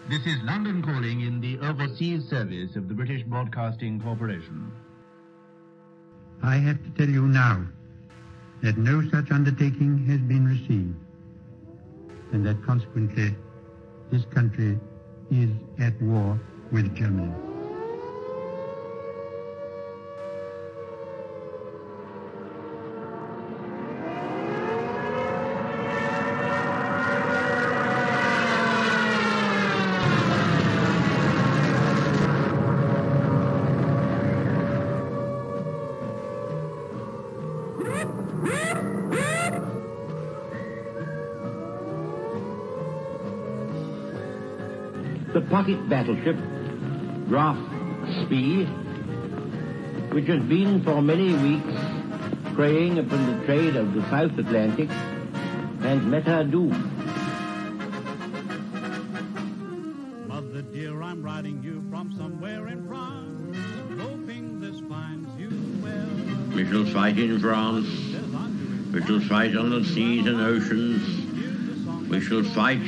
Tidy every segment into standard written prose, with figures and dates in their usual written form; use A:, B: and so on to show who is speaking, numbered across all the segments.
A: This is London calling in the overseas service of the British Broadcasting Corporation.
B: I have to tell you now that no such undertaking has been received, and that consequently this country is at war with Germany.
C: The pocket battleship, Graf Spee, which has been for many weeks preying upon the trade of the South Atlantic, has met her doom.
D: Mother dear, I'm writing you from somewhere in France, hoping this finds you well.
C: We shall fight in France. We shall fight on the seas and oceans. We shall fight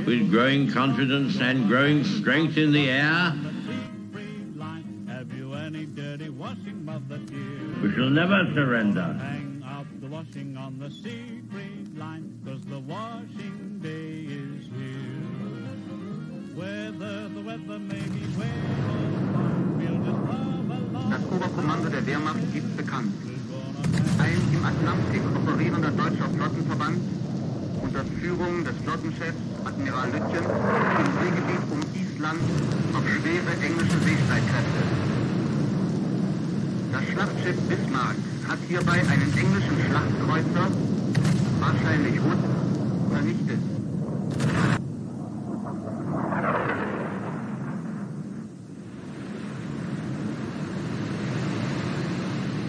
C: with growing confidence and growing strength in the air. We shall never surrender.
D: Hang up the washing on the Siegfried line, 'cause the washing day is here. Whether the weather may be wet or fine, we'll just love along.
E: Das Oberkommando der Wehrmacht gibt bekannt. Ein im Atlantik operierender deutscher Flottenverband unter Führung des Flottenchefs Admiral Lütjen im Seegebiet um Island auf schwere englische Seestreitkräfte. Das Schlachtschiff Bismarck hat hierbei einen englischen Schlachtkreuzer, wahrscheinlich Hood, vernichtet.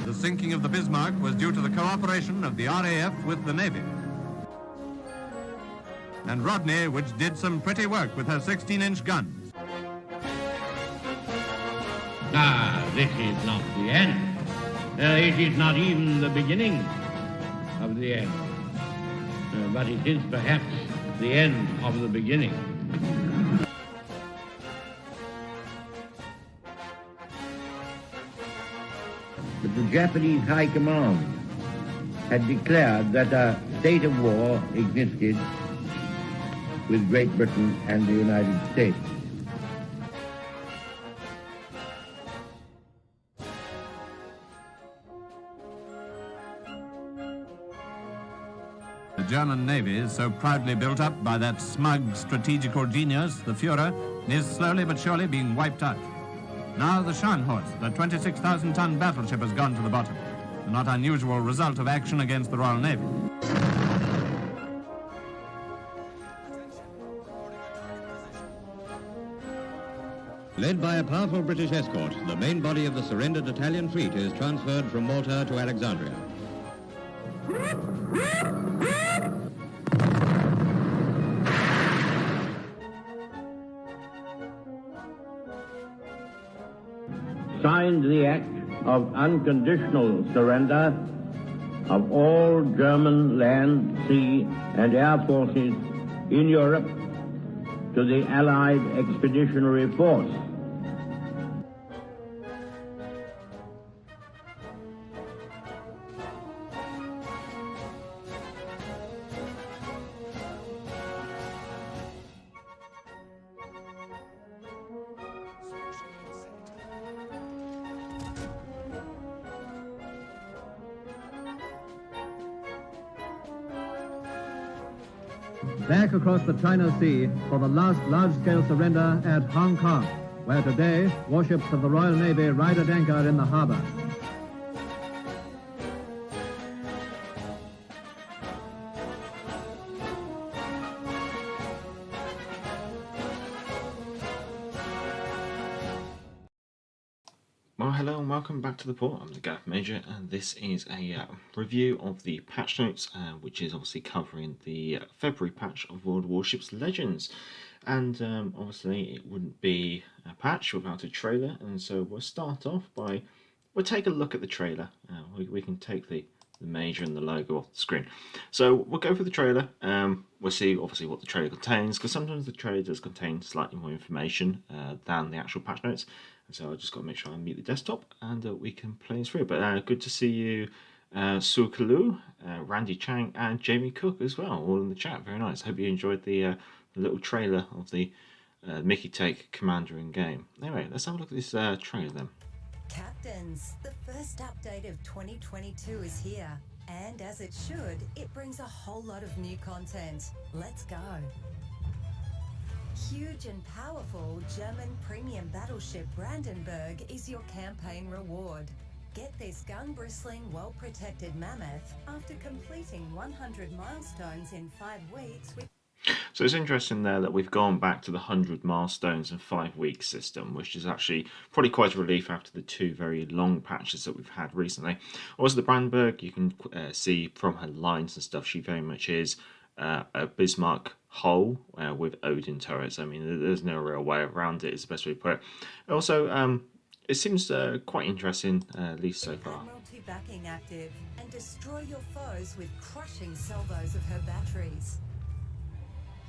F: The sinking of the Bismarck was due to the cooperation of the RAF with the Navy. And Rodney, which did some pretty work with her 16-inch guns.
C: Ah, this is not the end. It is not even the beginning of the end. But it is perhaps the end of the beginning. But the Japanese High Command had declared that a state of war existed with Great Britain and the United States.
F: The German Navy, so proudly built up by that smug strategical genius, the Führer, is slowly but surely being wiped out. Now the Scharnhorst, the 26,000-ton battleship, has gone to the bottom. A not unusual result of action against the Royal Navy.
G: Led by a powerful British escort, the main body of the surrendered Italian fleet is transferred from Malta to Alexandria.
C: Signed the act of unconditional surrender of all German land, sea, and air forces in Europe to the Allied Expeditionary Force.
H: Back across the China Sea for the last large-scale surrender at Hong Kong, where today warships of the Royal Navy ride at anchor in the harbor.
I: Well, hello and welcome back to the port. I'm the Gaff Major, and this is a review of the patch notes, which is obviously covering the February patch of World Warships Legends. And obviously it wouldn't be a patch without a trailer, and so we'll start off by, we'll take a look at the trailer. We can take the Major and the logo off the screen. So we'll go through the trailer. We'll see obviously what the trailer contains, because sometimes the trailer does contain slightly more information than the actual patch notes. And so I just got to make sure I mute the desktop and we can play through. But good to see you, Sukuku, Randy Chang, and Jamie Cook as well, all in the chat. Very nice. Hope you enjoyed the little trailer of the Mickey Take Commander in game. Anyway, let's have a look at this trailer then.
J: Captains, the first update of 2022 is here, and as it should, it brings a whole lot of new content. Let's go. Huge and powerful German premium battleship Brandenburg is your campaign reward. Get this gun-bristling, well-protected mammoth after completing 100 milestones in 5 weeks with...
I: So it's interesting there that we've gone back to the 100 milestones and 5 week system, which is actually probably quite a relief after the 2 very long patches that we've had recently. Also, the Brandenburg, you can see from her lines and stuff, she very much is a Bismarck hull with Odin turrets. I mean, there's no real way around it, is the best way to put it. Also, it seems quite interesting, at least so far.
J: Admiralty backing active, and destroy your foes with crushing salvos of her batteries.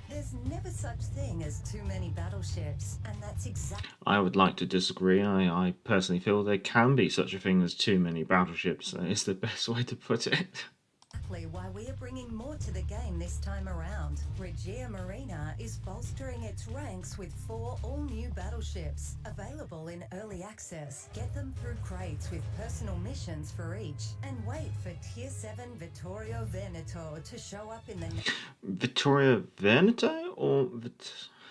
J: There's never such thing as too many battleships, and that's exactly...
I: I would like to disagree. I personally feel there can be such a thing as too many battleships. It's the best way to put it.
J: Exactly why we are bringing more to the game this time around. Regia Marina is bolstering its ranks with 4 all-new battleships, available in early access. Get them through crates with personal missions for each, and wait for Tier 7 Vittorio Veneto to show up in the...
I: Vittorio Veneto or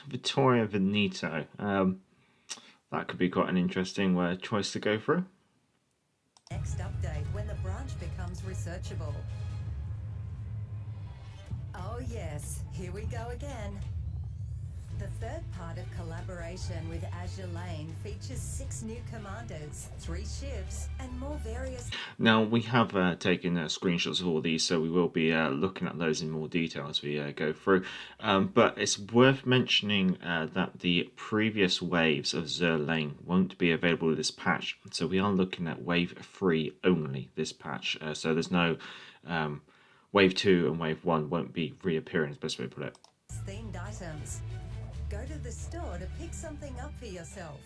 I: Vittorio Veneto? That could be quite an interesting choice to go through.
J: Next update when the branch becomes researchable. Oh yes, here we go again. The third part of collaboration with Azur Lane features 6 new commanders, 3 ships, and more various...
I: Now, we have taken screenshots of all these, so we will be looking at those in more detail as we go through. But it's worth mentioning that the previous waves of Azur Lane won't be available with this patch. So we are looking at Wave 3 only this patch. So there's no... Wave 2 and Wave 1 won't be reappearing, is the best way to put it.
J: Themed items. Go to the store to pick something up for yourself.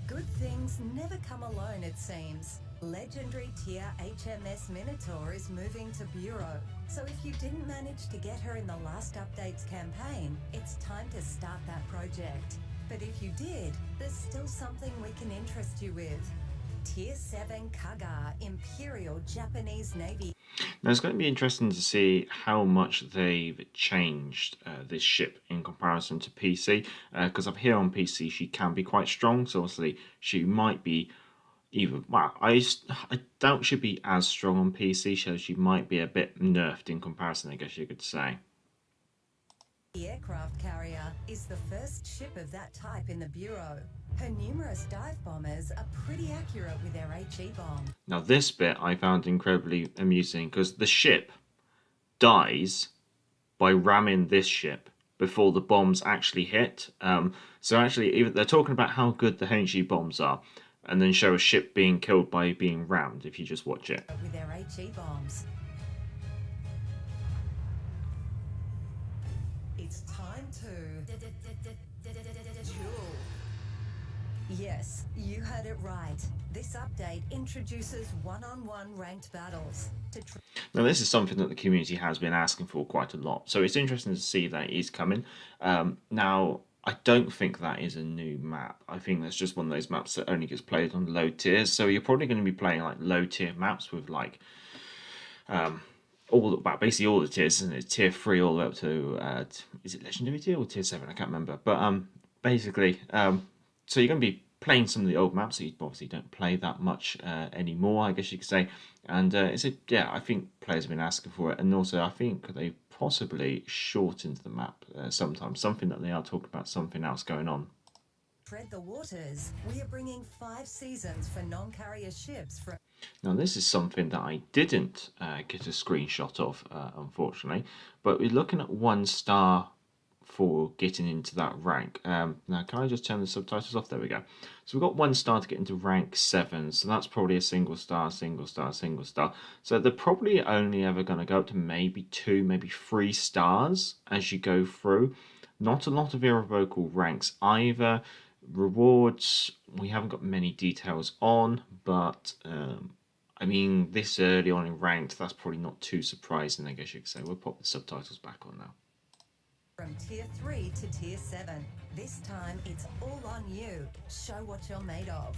J: Good things never come alone, it seems. Legendary tier HMS Minotaur is moving to Bureau. So if you didn't manage to get her in the last updates campaign, it's time to start that project. But if you did, there's still something we can interest you with. Tier 7 Kaga Imperial Japanese Navy.
I: Now it's going to be interesting to see how much they've changed this ship in comparison to PC, because up here on PC she can be quite strong, so obviously she might be even, well, I doubt she'd be as strong on PC, so she might be a bit nerfed in comparison, I guess you could say.
J: The aircraft carrier is the first ship of that type in the Bureau. Her numerous dive bombers are pretty accurate with their HE bomb.
I: Now this bit I found incredibly amusing, because the ship dies by ramming this ship before the bombs actually hit. So actually, even they're talking about how good the HE bombs are, and then show a ship being killed by being rammed if you just watch it.
J: With their HE bombs. It's time to... Yes, you heard it right. This update introduces one-on-one ranked battles.
I: Now this is something that the community has been asking for quite a lot, so it's interesting to see that it is coming. Now, I don't think that is a new map. I think that's just one of those maps that only gets played on low tiers, so you're probably going to be playing like low tier maps with like basically all the tiers, isn't it? Tier 3 all the way up to is it legendary tier or tier 7? I can't remember, but basically so you're going to be playing some of the old maps that you obviously don't play that much anymore, I guess you could say. And I think players have been asking for it, and also I think they possibly shortened the map sometimes. Something that they are talking about, something else going on.
J: Tread the waters. We are bringing 5 seasons for non-carrier ships from...
I: Now this is something that I didn't get a screenshot of, unfortunately, but we're looking at 1 star for getting into that rank. Now, can I just turn the subtitles off? There we go. So we've got 1 star to get into rank 7. So that's probably a single star, single star, single star. So they're probably only ever going to go up to maybe 2, maybe 3 stars as you go through. Not a lot of irrevocable ranks either. Rewards, we haven't got many details on, but I mean, this early on in ranked, that's probably not too surprising, I guess you could say. We'll pop the subtitles back on now.
J: From Tier 3 to Tier 7, this time it's all on you. Show what you're made of.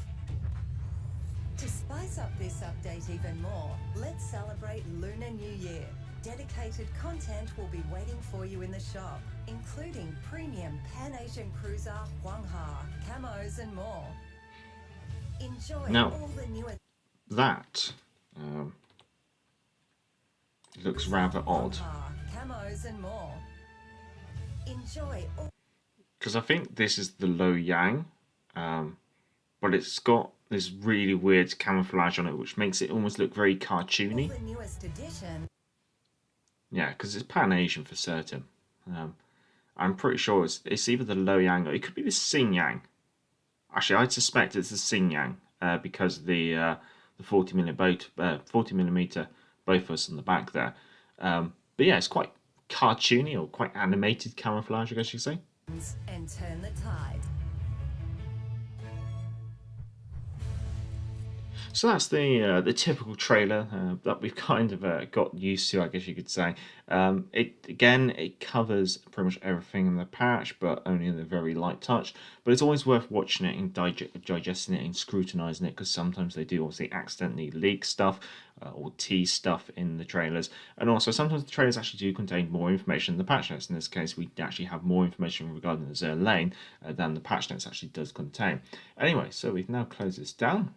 J: To spice up this update even more, let's celebrate Lunar New Year. Dedicated content will be waiting for you in the shop, including premium Pan-Asian cruiser Huangha, camos and more. Enjoy all the newest...
I: That looks rather odd.
J: Camos and more. Enjoy all...
I: Because I think this is the Lo Yang, but it's got this really weird camouflage on it, which makes it almost look very cartoony.
J: The newest edition.
I: Yeah, because it's Pan-Asian for certain. I'm pretty sure it's either the Lo Yang or it could be the Xing Yang. Actually, I'd suspect it's the Xing Yang because the 40mm both of us on the back there. But yeah, it's quite cartoony or quite animated camouflage, I guess you could say.
J: And turn the tide.
I: So that's the typical trailer that we've kind of got used to, I guess you could say. It covers pretty much everything in the patch, but only in a very light touch. But it's always worth watching it and digesting it and scrutinising it, because sometimes they do obviously accidentally leak stuff or tease stuff in the trailers. And also sometimes the trailers actually do contain more information than the patch notes. In this case, we actually have more information regarding the Azur lane than the patch notes actually does contain. Anyway, so we've now closed this down.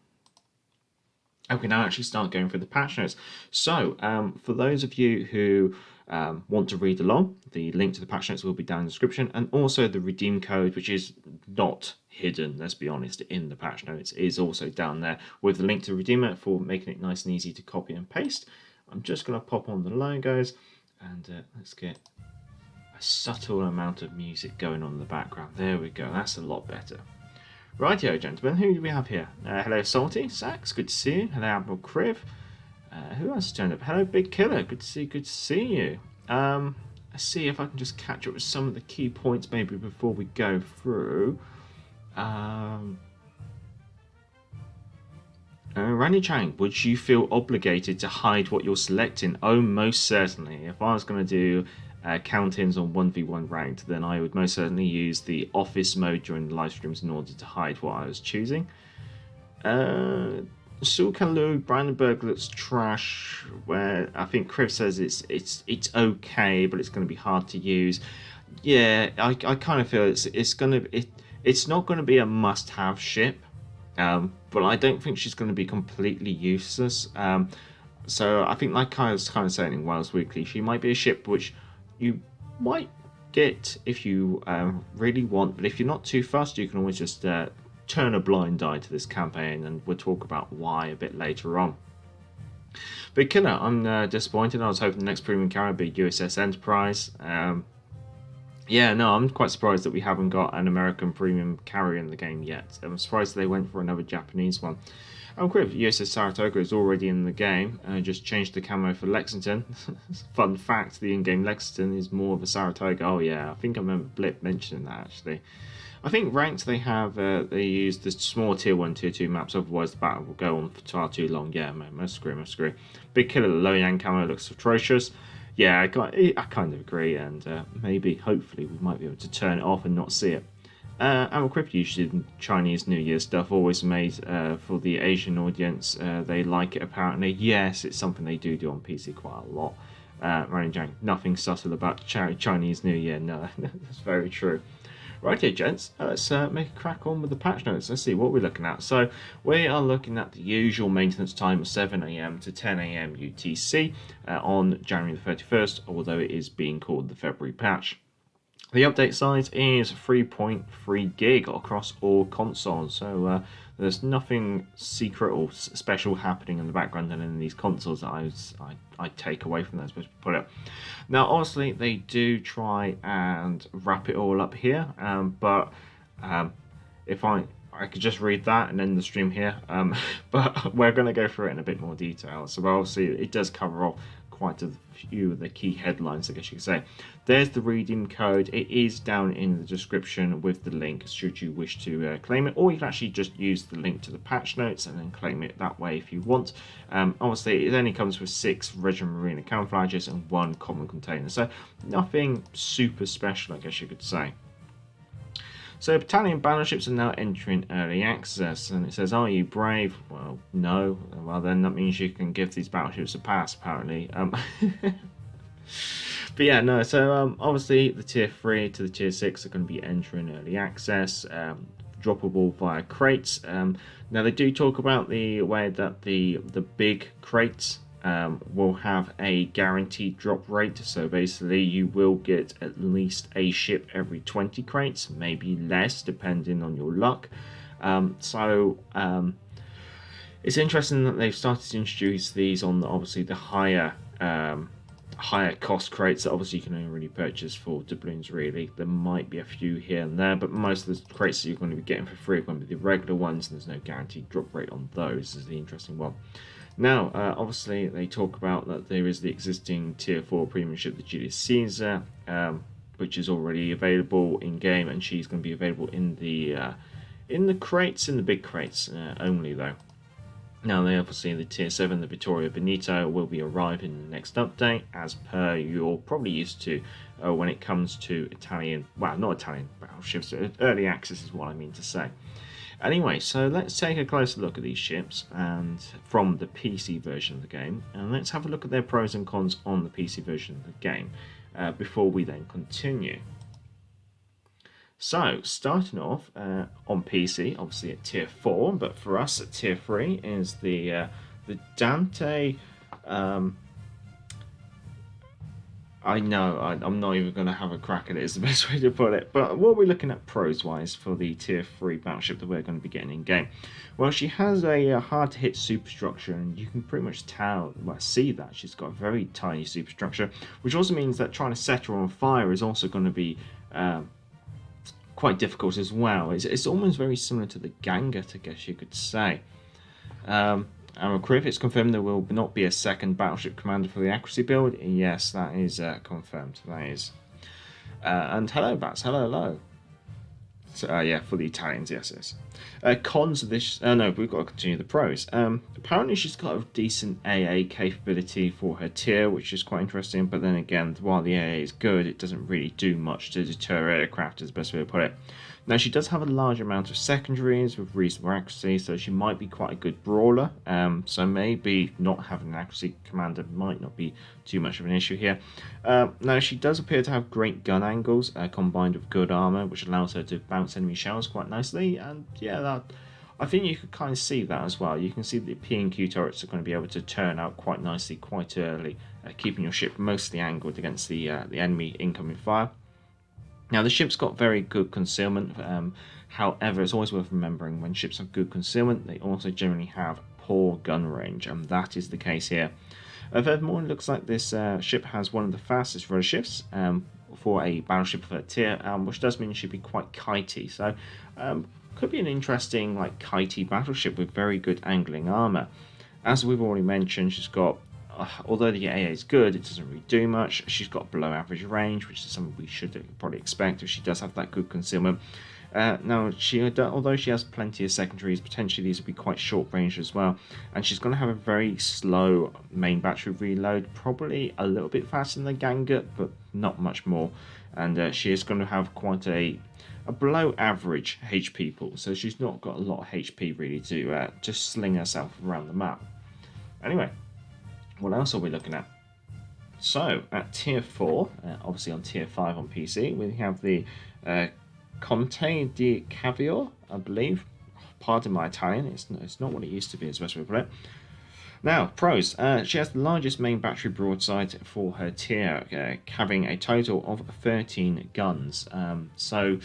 I: And we can now actually start going through the patch notes. So, for those of you who want to read along, the link to the patch notes will be down in the description, and also the redeem code, which is not hidden, let's be honest, in the patch notes, is also down there with the link to redeem it for making it nice and easy to copy and paste. I'm just going to pop on the logos, and let's get a subtle amount of music going on in the background. There we go, that's a lot better. Rightio, gentlemen, who do we have here? Hello, Salty, Sax, good to see you. Hello, Admiral Criv. Who else has turned up? Hello, Big Killer, good to see you. Let's see if I can just catch up with some of the key points maybe before we go through. Rani Chang, would you feel obligated to hide what you're selecting? Oh, most certainly. If I was going to do count-ins on 1v1 ranked, then I would most certainly use the office mode during the live streams in order to hide what I was choosing. Sukuku, Brandenburg looks trash, where I think Criv says it's okay, but it's going to be hard to use. Yeah, I kind of feel it's not going to be a must-have ship, but I don't think she's going to be completely useless. So I think, like I was kind of saying in Wales Weekly, she might be a ship which you might get if you really want, but if you're not too fussed, you can always just turn a blind eye to this campaign, and we'll talk about why a bit later on. But Killer, I'm disappointed. I was hoping the next premium carrier would be USS Enterprise. Yeah, no, I'm quite surprised that we haven't got an American premium carrier in the game yet. I'm surprised they went for another Japanese one. Criv, USS Saratoga is already in the game. Just changed the camo for Lexington. Fun fact, the in-game Lexington is more of a Saratoga. Oh yeah, I think I remember Blip mentioning that actually. I think ranked they have, they use the small tier 1, tier 2 maps, otherwise the battle will go on for far too long. Yeah, must agree. Big Killer, the Lo Yang camo looks atrocious. Yeah, I kind of agree, and maybe, hopefully, we might be able to turn it off and not see it. Criv usually did Chinese New Year stuff, always made for the Asian audience. They like it apparently. Yes, it's something they do on PC quite a lot. Running Jang, nothing subtle about Chinese New Year. No, that's very true. Right here, gents, let's make a crack on with the patch notes. Let's see what we're looking at. So we are looking at the usual maintenance time of 7 AM to 10 AM UTC on January the 31st, although it is being called the February patch. The update size is 3.3 gig across all consoles, so there's nothing secret or special happening in the background than in these consoles that I take away from that, supposed to put it. Now, obviously, they do try and wrap it all up here, but if I could just read that and end the stream here, but we're going to go through it in a bit more detail. So obviously, it does cover off quite a few of the key headlines, I guess you could say. There's the redeem code. It is down in the description with the link should you wish to claim it, or you can actually just use the link to the patch notes and then claim it that way if you want. Obviously, it only comes with 6 Regiment Marina camouflages and 1 common container, so nothing super special, I guess you could say. So battalion battleships are now entering early access, and it says, are you brave? Well, no. Well, then that means you can give these battleships a pass, apparently. But yeah, no, so obviously the tier 3 to the tier 6 are going to be entering early access, droppable via crates. Now they do talk about the way that the big crates will have a guaranteed drop rate, so basically you will get at least a ship every 20 crates, maybe less depending on your luck. It's interesting that they've started to introduce these on obviously the higher cost crates that obviously you can only really purchase for doubloons. Really, there might be a few here and there, but most of the crates that you're going to be getting for free are going to be the regular ones, and there's no guaranteed drop rate on those. Is the interesting one. Now, obviously, they talk about that there is the existing Tier 4 premium ship, the Julius Caesar, which is already available in game, and she's going to be available in the crates, in the big crates only, though. Now, they obviously the Tier 7, the Vittoria Veneto, will be arriving in the next update, as per you're probably used to when it comes to Italian, well, not Italian battleships, early access is what I mean to say. Anyway, so let's take a closer look at these ships and from the PC version of the game, and let's have a look at their pros and cons on the PC version of the game before we then continue. So, starting off on PC, obviously at Tier 4, but for us at Tier 3 is the Dante. I know, I'm not even going to have a crack at it, is the best way to put it. But what are we looking at pros-wise for the Tier 3 battleship that we're going to be getting in-game? Well, she has a hard-to-hit superstructure, and you can pretty much see that. She's got a very tiny superstructure, which also means that trying to set her on fire is also going to be quite difficult as well. It's almost very similar to the Ganget, I guess you could say. Criv, it's confirmed there will not be a second battleship commander for the accuracy build. Yes, that is confirmed. That is. And hello, Bats. Hello. So, yeah, for the Italians, yes. Cons of this. No, we've got to continue the pros. Apparently, she's got a decent AA capability for her tier, which is quite interesting. But then again, while the AA is good, it doesn't really do much to deter aircraft, is the best way to put it. Now, she does have a large amount of secondaries with reasonable accuracy, so she might be quite a good brawler. So maybe not having an accuracy commander might not be too much of an issue here. Now, she does appear to have great gun angles combined with good armor, which allows her to bounce enemy shells quite nicely. And yeah, I think you could kind of see that as well. You can see the P&Q turrets are going to be able to turn out quite nicely quite early, keeping your ship mostly angled against the enemy incoming fire. Now, the ship's got very good concealment, however, it's always worth remembering when ships have good concealment, they also generally have poor gun range, and that is the case here. Furthermore, it looks like this ship has one of the fastest rudder shifts for a battleship of her tier, which does mean it should be quite kitey, so could be an interesting kitey battleship with very good angling armour. As we've already mentioned, she's got although the AA is good, it doesn't really do much. She's got below average range, which is something we should probably expect if she does have that good concealment. Now, although she has plenty of secondaries, potentially these will be quite short range as well. And she's going to have a very slow main battery reload, probably a little bit faster than the Ganget, but not much more. And she is going to have quite a below average HP pool, so she's not got a lot of HP really to just sling herself around the map. Anyway, what else are we looking at? So, at Tier 4, obviously on Tier 5 on PC, we have the Conte di Caviar, I believe. Pardon my Italian, it's not what it used to be, as best we put it. Now, pros. She has the largest main battery broadside for her tier, having a total of 13 guns. So,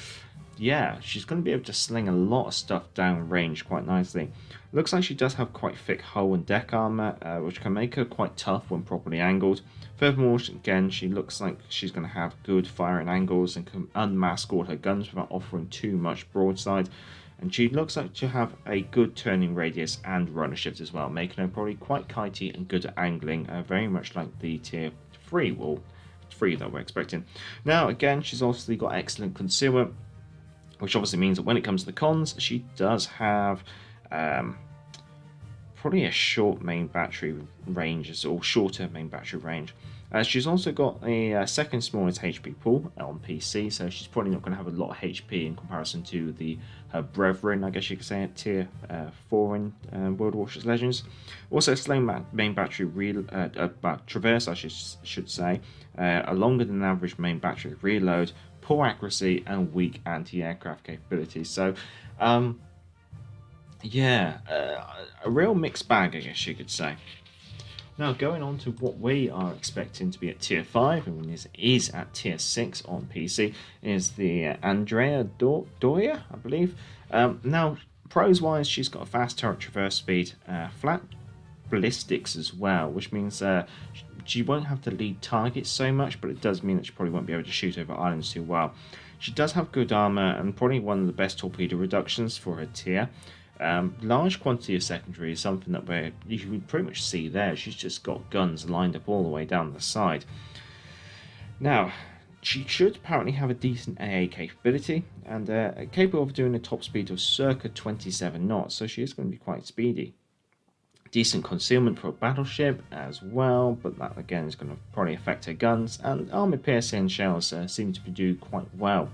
I: yeah, she's going to be able to sling a lot of stuff down range quite nicely. Looks like she does have quite thick hull and deck armor, which can make her quite tough when properly angled. Furthermore, again, she looks like she's going to have good firing angles and can unmask all her guns without offering too much broadside. And she looks like to have a good turning radius and runner shift as well, making her probably quite kitey and good at angling, very much like the tier 3, well, 3 that we're expecting. Now, again, she's obviously got excellent concealment, which obviously means that when it comes to the cons, she does have probably a short main battery range, or shorter main battery range. She's also got a second smallest HP pool on PC, so she's probably not going to have a lot of HP in comparison to her brethren, I guess you could say, at tier 4 in World Warships Legends. Also, slow main battery traverse, I should say, a longer than average main battery reload, poor accuracy, and weak anti-aircraft capabilities. So, yeah, a real mixed bag, I guess you could say. Now, going on to what we are expecting to be at tier 5, and this is at tier 6 on PC, is the Andrea Doria, I believe. Now, pros-wise, she's got a fast turret traverse speed, flat ballistics as well, which means she won't have to lead targets so much, but it does mean that she probably won't be able to shoot over islands too well. She does have good armor and probably one of the best torpedo reductions for her tier. Large quantity of secondary is something that you can pretty much see there. She's just got guns lined up all the way down the side. Now, she should apparently have a decent AA capability and capable of doing a top speed of circa 27 knots, so she is going to be quite speedy. Decent concealment for a battleship as well, but that again is going to probably affect her guns, and armor piercing shells seem to do quite well.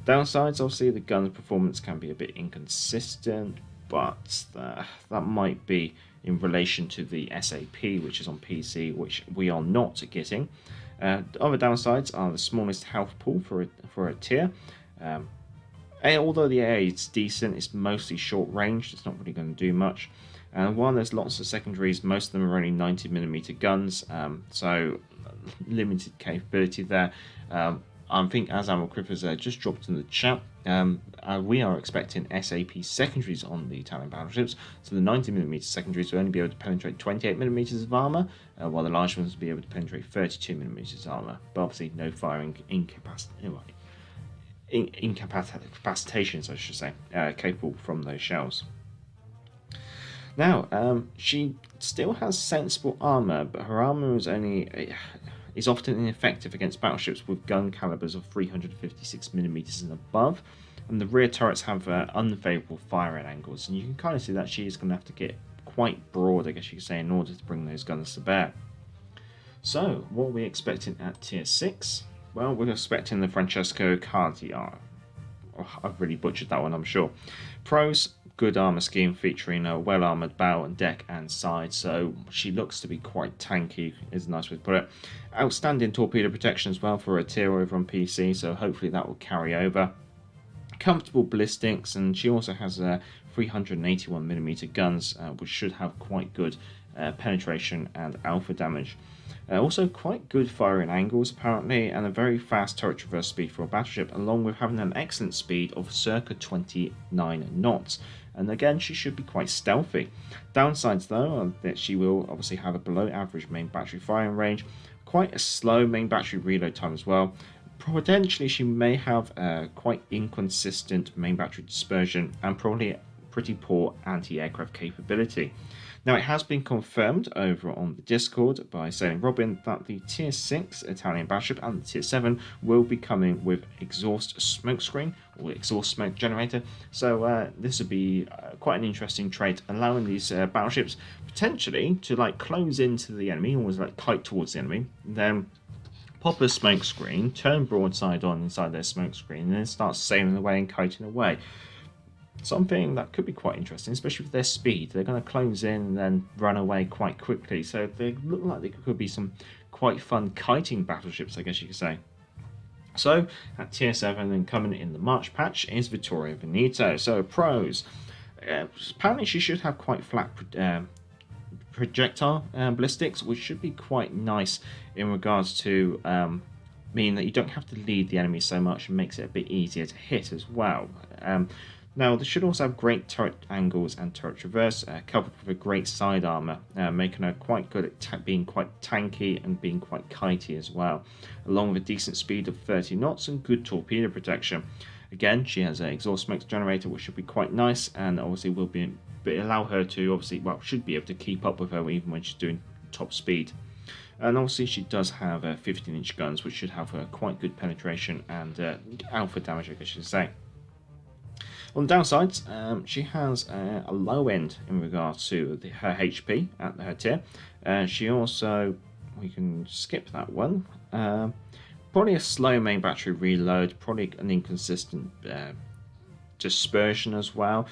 I: Downsides, obviously, the gun's performance can be a bit inconsistent, but that might be in relation to the SAP, which is on PC, which we are not getting. Other downsides are the smallest health pool for a tier. Although the AA is decent, it's mostly short range, it's not really going to do much. And while there's lots of secondaries, most of them are only 90mm guns, so limited capability there. I think as Admiral Crippers just dropped in the chat, we are expecting SAP secondaries on the Italian battleships, so the 90mm secondaries will only be able to penetrate 28mm of armour, while the large ones will be able to penetrate 32mm of armour, but obviously no firing incapacitations, I should say, capable from those shells. Now, she still has sensible armour, but her armour is often ineffective against battleships with gun calibers of 356mm and above, and the rear turrets have unfavourable firing angles, and you can kind of see that she is going to have to get quite broad, I guess you could say, in order to bring those guns to bear. So, what are we expecting at tier 6? Well, we're expecting the Francesco Cardiar. I've really butchered that one, I'm sure. Pros, good armour scheme featuring a well-armoured bow and deck and side, so she looks to be quite tanky, is a nice way to put it. Outstanding torpedo protection as well for a tier over on PC, so hopefully that will carry over. Comfortable ballistics, and she also has 381mm guns, which should have quite good penetration and alpha damage. Also quite good firing angles apparently, and a very fast turret traverse speed for a battleship, along with having an excellent speed of circa 29 knots. And again, she should be quite stealthy. Downsides though are that she will obviously have a below average main battery firing range, quite a slow main battery reload time as well. Potentially she may have quite inconsistent main battery dispersion and probably pretty poor anti-aircraft capability. Now, it has been confirmed over on the Discord by Sailing Robin that the Tier 6 Italian battleship and the Tier 7 will be coming with exhaust smokescreen or exhaust smoke generator. So this would be quite an interesting trait, allowing these battleships potentially to close into the enemy, almost kite towards the enemy, then pop a smoke screen, turn broadside on inside their smoke screen, and then start sailing away and kiting away. Something that could be quite interesting, especially with their speed. They're going to close in and then run away quite quickly, so they look like they could be some quite fun kiting battleships, I guess you could say. So at tier 7 and coming in the March patch is Vittoria Veneto. So pros, apparently she should have quite flat projectile ballistics, which should be quite nice in regards to mean that you don't have to lead the enemy so much, and makes it a bit easier to hit as well. Now, this should also have great turret angles and turret traverse, coupled with a great side armor, making her quite good at being quite tanky and being quite kitey as well, along with a decent speed of 30 knots and good torpedo protection. Again, she has an exhaust smoke generator, which should be quite nice, and obviously will be allow her to should be able to keep up with her even when she's doing top speed. And obviously she does have 15-inch guns, which should have quite good penetration and alpha damage, I guess you should say. On the downsides, she has a low end in regards to her HP at her tier. She also, we can skip that one, probably a slow main battery reload, probably an inconsistent dispersion as well.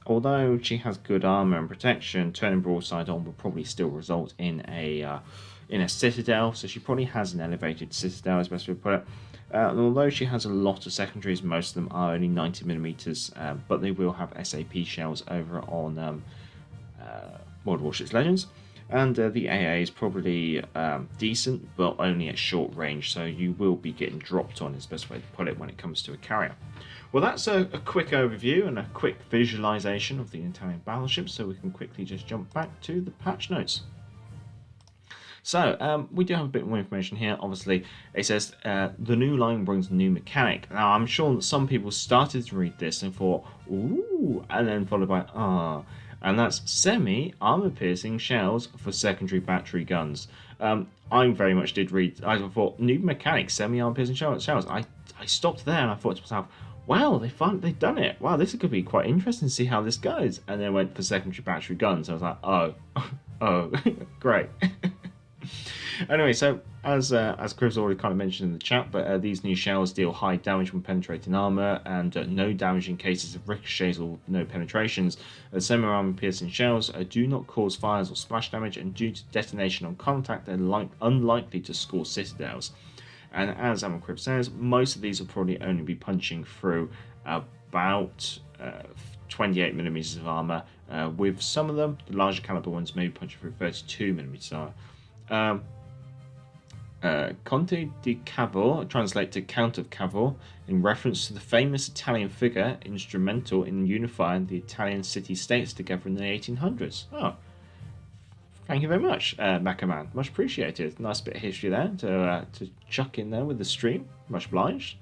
I: Although she has good armor and protection, turning broadside on will probably still result in a citadel, so she probably has an elevated citadel, as best we put it. And although she has a lot of secondaries, most of them are only 90mm, but they will have SAP shells over on World Warships Legends. And the AA is probably decent, but only at short range, so you will be getting dropped on, is the best way to put it, when it comes to a carrier. Well, that's a quick overview and a quick visualization of the Italian battleships, so we can quickly just jump back to the patch notes. So, we do have a bit more information here. Obviously, it says, the new line brings a new mechanic. Now, I'm sure that some people started to read this and thought, ooh, and then followed by, ah. And that's semi-armor-piercing shells for secondary battery guns. I very much did read, I thought, new mechanic, semi-armor-piercing shells. I stopped there and I thought to myself, wow, they've done it. Wow, this could be quite interesting to see how this goes. And then went for secondary battery guns. I was like, oh, great. Anyway, so as Chris already kind of mentioned in the chat, but these new shells deal high damage when penetrating armor and no damage in cases of ricochets or no penetrations. Semi-armor piercing shells do not cause fires or splash damage, and due to detonation on contact, they're unlikely to score citadels. And as Crib says, most of these will probably only be punching through about 28mm of armor, with some of them, the larger caliber ones, maybe punching through 32mm armor. Conte di Cavour translate to Count of Cavour in reference to the famous Italian figure instrumental in unifying the Italian city-states together in the 1800s. Oh, thank you very much, Mackerman. Much appreciated. Nice bit of history there to chuck in there with the stream. Much obliged.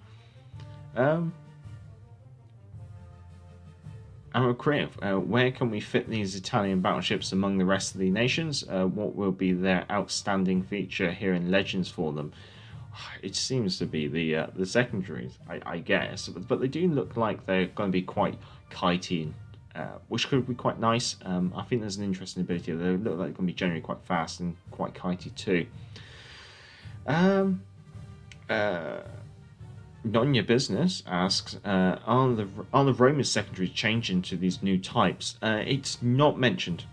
I: Where can we fit these Italian battleships among the rest of the nations? What will be their outstanding feature here in Legends for them? It seems to be the secondaries, I guess, but they do look like they're going to be quite kitey, which could be quite nice. I think there's an interesting ability. They look like they're going to be generally quite fast and quite kitey too. None Your Business asks, are the Roma secondaries changing to these new types? It's not mentioned,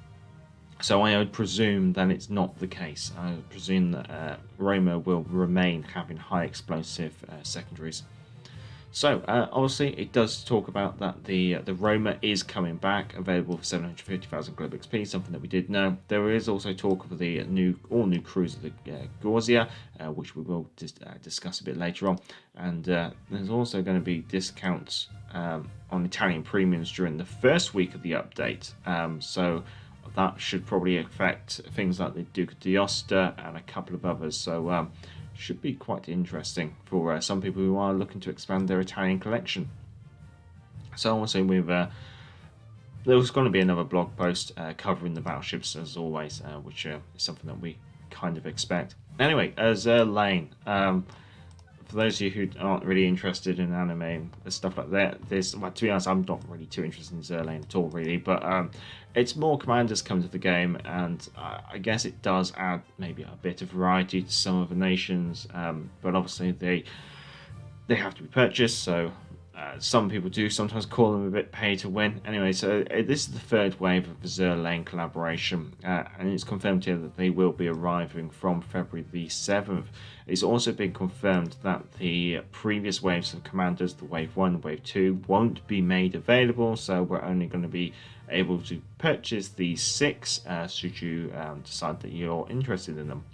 I: so I would presume that it's not the case. I would presume that Roma will remain having high explosive secondaries. So obviously it does talk about that the Roma is coming back, available for 750,000 global XP, something that we did know. There is also talk of the all new cruiser, the Gorzia, which we will discuss a bit later on. And there's also going to be discounts on Italian premiums during the first week of the update. So that should probably affect things like the Duca d'Aosta and a couple of others. So should be quite interesting for some people who are looking to expand their Italian collection. So also there's going to be another blog post covering the battleships as always, which is something that we kind of expect. Anyway, Azur Lane. For those of you who aren't really interested in anime and stuff like that, well, to be honest, I'm not really too interested in Azur Lane at all, really. But it's more commanders come to the game, and I guess it does add maybe a bit of variety to some of the nations. But obviously they have to be purchased, so Some people do sometimes call them a bit pay to win. Anyway, so this is the third wave of Azur Lane collaboration, and it's confirmed here that they will be arriving from February the 7th. It's also been confirmed that the previous waves of commanders, the Wave 1 and Wave 2, won't be made available, so we're only going to be able to purchase these 6 should you decide that you're interested in them.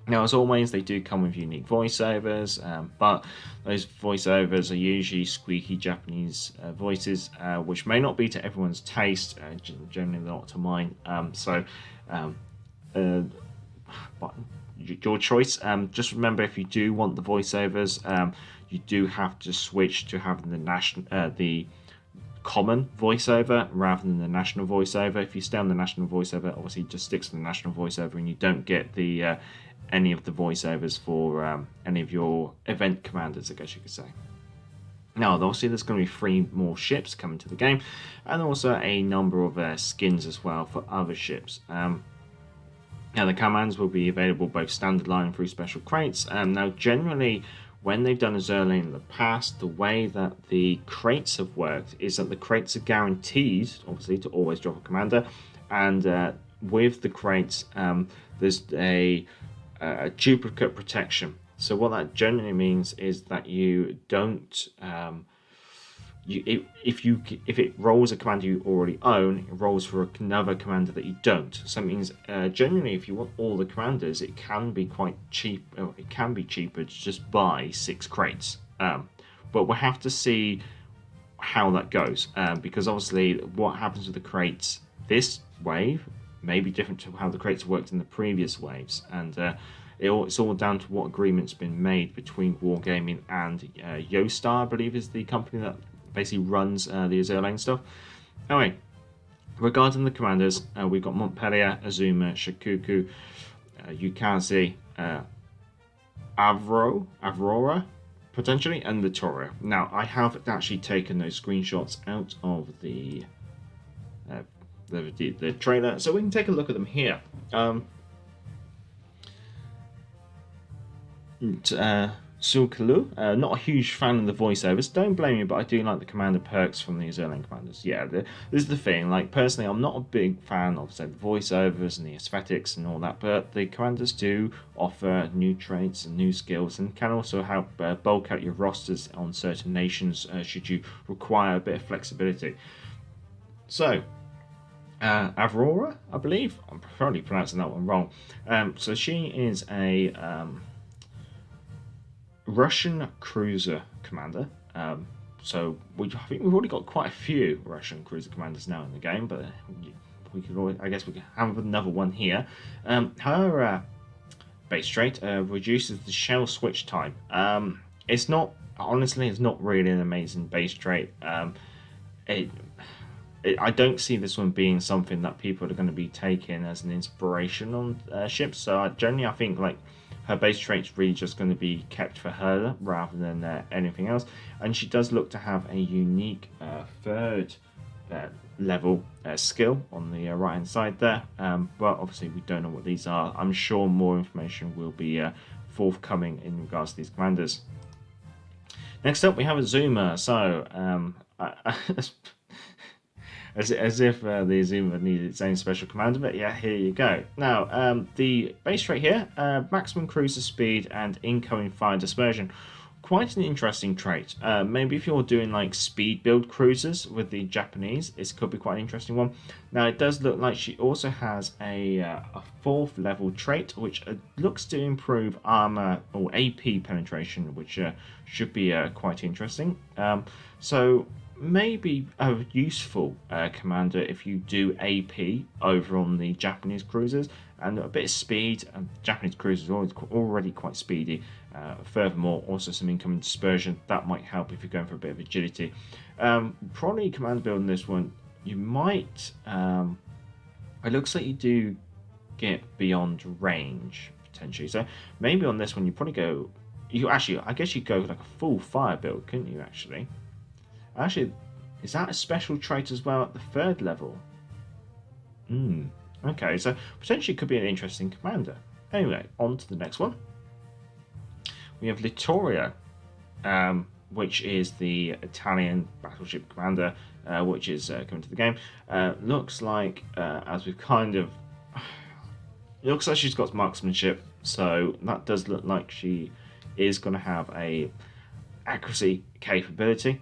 I: Now, as always, they do come with unique voiceovers, but those voiceovers are usually squeaky Japanese voices, which may not be to everyone's taste, generally not to mine. But your choice. Just remember, if you do want the voiceovers, you do have to switch to having the common voiceover rather than the national voiceover. If you stay on the national voiceover, obviously it just sticks to the national voiceover, and you don't get the any of the voiceovers for any of your event commanders, I guess you could say. Now, obviously, there's going to be 3 more ships coming to the game, and also a number of skins as well for other ships. Now, the commands will be available both standard line and through special crates. Now, generally, when they've done Azur Lane in the past, the way that the crates have worked is that the crates are guaranteed, obviously, to always drop a commander, and with the crates, there's a duplicate protection. So what that generally means is that you don't if it rolls a commander you already own, it rolls for another commander that you don't. So it means generally, if you want all the commanders, it can be quite cheap. It can be cheaper to just buy 6 crates. But we'll have to see how that goes, because obviously what happens with the crates this wave may be different to how the crates worked in the previous waves, and it's all down to what agreement's been made between Wargaming and Yostar, I believe is the company that basically runs the Azur Lane stuff. Anyway, regarding the commanders, we've got Montpellier, Azuma, Sukuku, Yukazi, Aurora, potentially, and Litoria. Now, I have actually taken those screenshots out of the trailer, so we can take a look at them here. Sukuku, not a huge fan of the voiceovers. Don't blame me, but I do like the commander perks from the Azur Lane commanders. Yeah, this is the thing. Like, personally, I'm not a big fan of, say, the voiceovers and the aesthetics and all that, but the commanders do offer new traits and new skills, and can also help bulk out your rosters on certain nations should you require a bit of flexibility. So, Aurora, I believe. I'm probably pronouncing that one wrong. So she is a Russian cruiser commander. So I think we've already got quite a few Russian cruiser commanders now in the game, but we could always, I guess we could have another one here. Her base trait reduces the shell switch time. It's not, honestly, it's not really an amazing base trait. I don't see this one being something that people are going to be taking as an inspiration on ships. So generally, I think like her base trait's really just going to be kept for her rather than anything else. And she does look to have a unique 3rd level skill on the right hand side there. But obviously we don't know what these are. I'm sure more information will be forthcoming in regards to these commanders. Next up we have Azuma. So as if the Azuma needed its own special commander, but yeah, here you go. Now, the base trait here, maximum cruiser speed and incoming fire dispersion. Quite an interesting trait. Maybe if you're doing like speed build cruisers with the Japanese, this could be quite an interesting one. Now, it does look like she also has a 4th level trait, which looks to improve armor or AP penetration, which should be quite interesting. So maybe a useful commander if you do AP over on the Japanese cruisers, and a bit of speed. Japanese cruisers are already quite speedy. Furthermore, also some incoming dispersion that might help if you're going for a bit of agility. Probably commander building this one, you might. It looks like you do get beyond range potentially, so maybe on this one you probably go. I guess you go like a full fire build, couldn't you? Actually, is that a special trait as well at the 3rd level? Okay, so potentially could be an interesting commander. Anyway, on to the next one. We have Litoria. which is the Italian battleship commander, which is coming to the game. Looks like, as we've kind of... It looks like she's got marksmanship, so that does look like she is going to have a accuracy capability.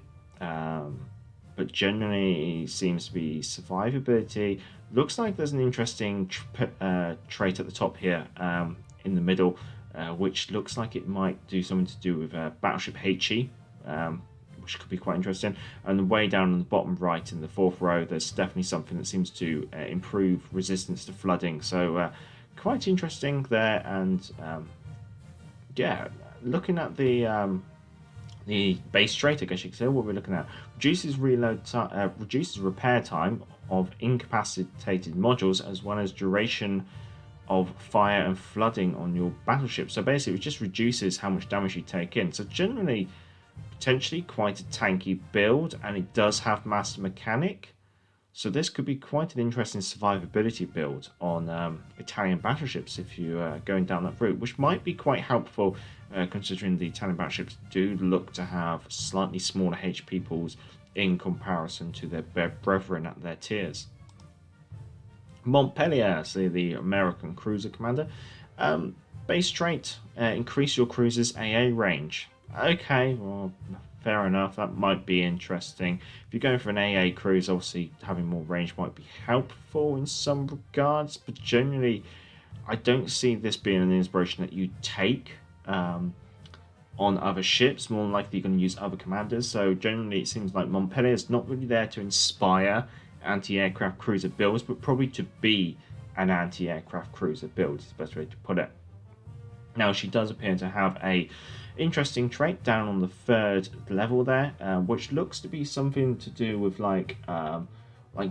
I: But generally seems to be survivability. Looks like there's an interesting trait at the top here in the middle, which looks like it might do something to do with Battleship HE, which could be quite interesting. And way down on the bottom right in the fourth row, there's definitely something that seems to improve resistance to flooding. So quite interesting there. And yeah, looking at the base trait, I guess you could say, what we're looking at, reduces reduces repair time of incapacitated modules, as well as duration of fire and flooding on your battleship. So basically, it just reduces how much damage you take in. So generally, potentially quite a tanky build, and it does have master mechanic. So this could be quite an interesting survivability build on Italian battleships if you're going down that route, which might be quite helpful considering the Italian battleships do look to have slightly smaller HP pools in comparison to their brethren at their tiers. Montpellier, so the American cruiser commander. Base trait, increase your cruiser's AA range. Okay, well, fair enough, that might be interesting. If you're going for an AA cruise, obviously having more range might be helpful in some regards, but generally I don't see this being an inspiration that you take on other ships. More than likely you're going to use other commanders, so generally it seems like Montpellier is not really there to inspire anti-aircraft cruiser builds, but probably to be an anti-aircraft cruiser build is the best way to put it. Now, she does appear to have a interesting trait down on the third level there, which looks to be something to do with like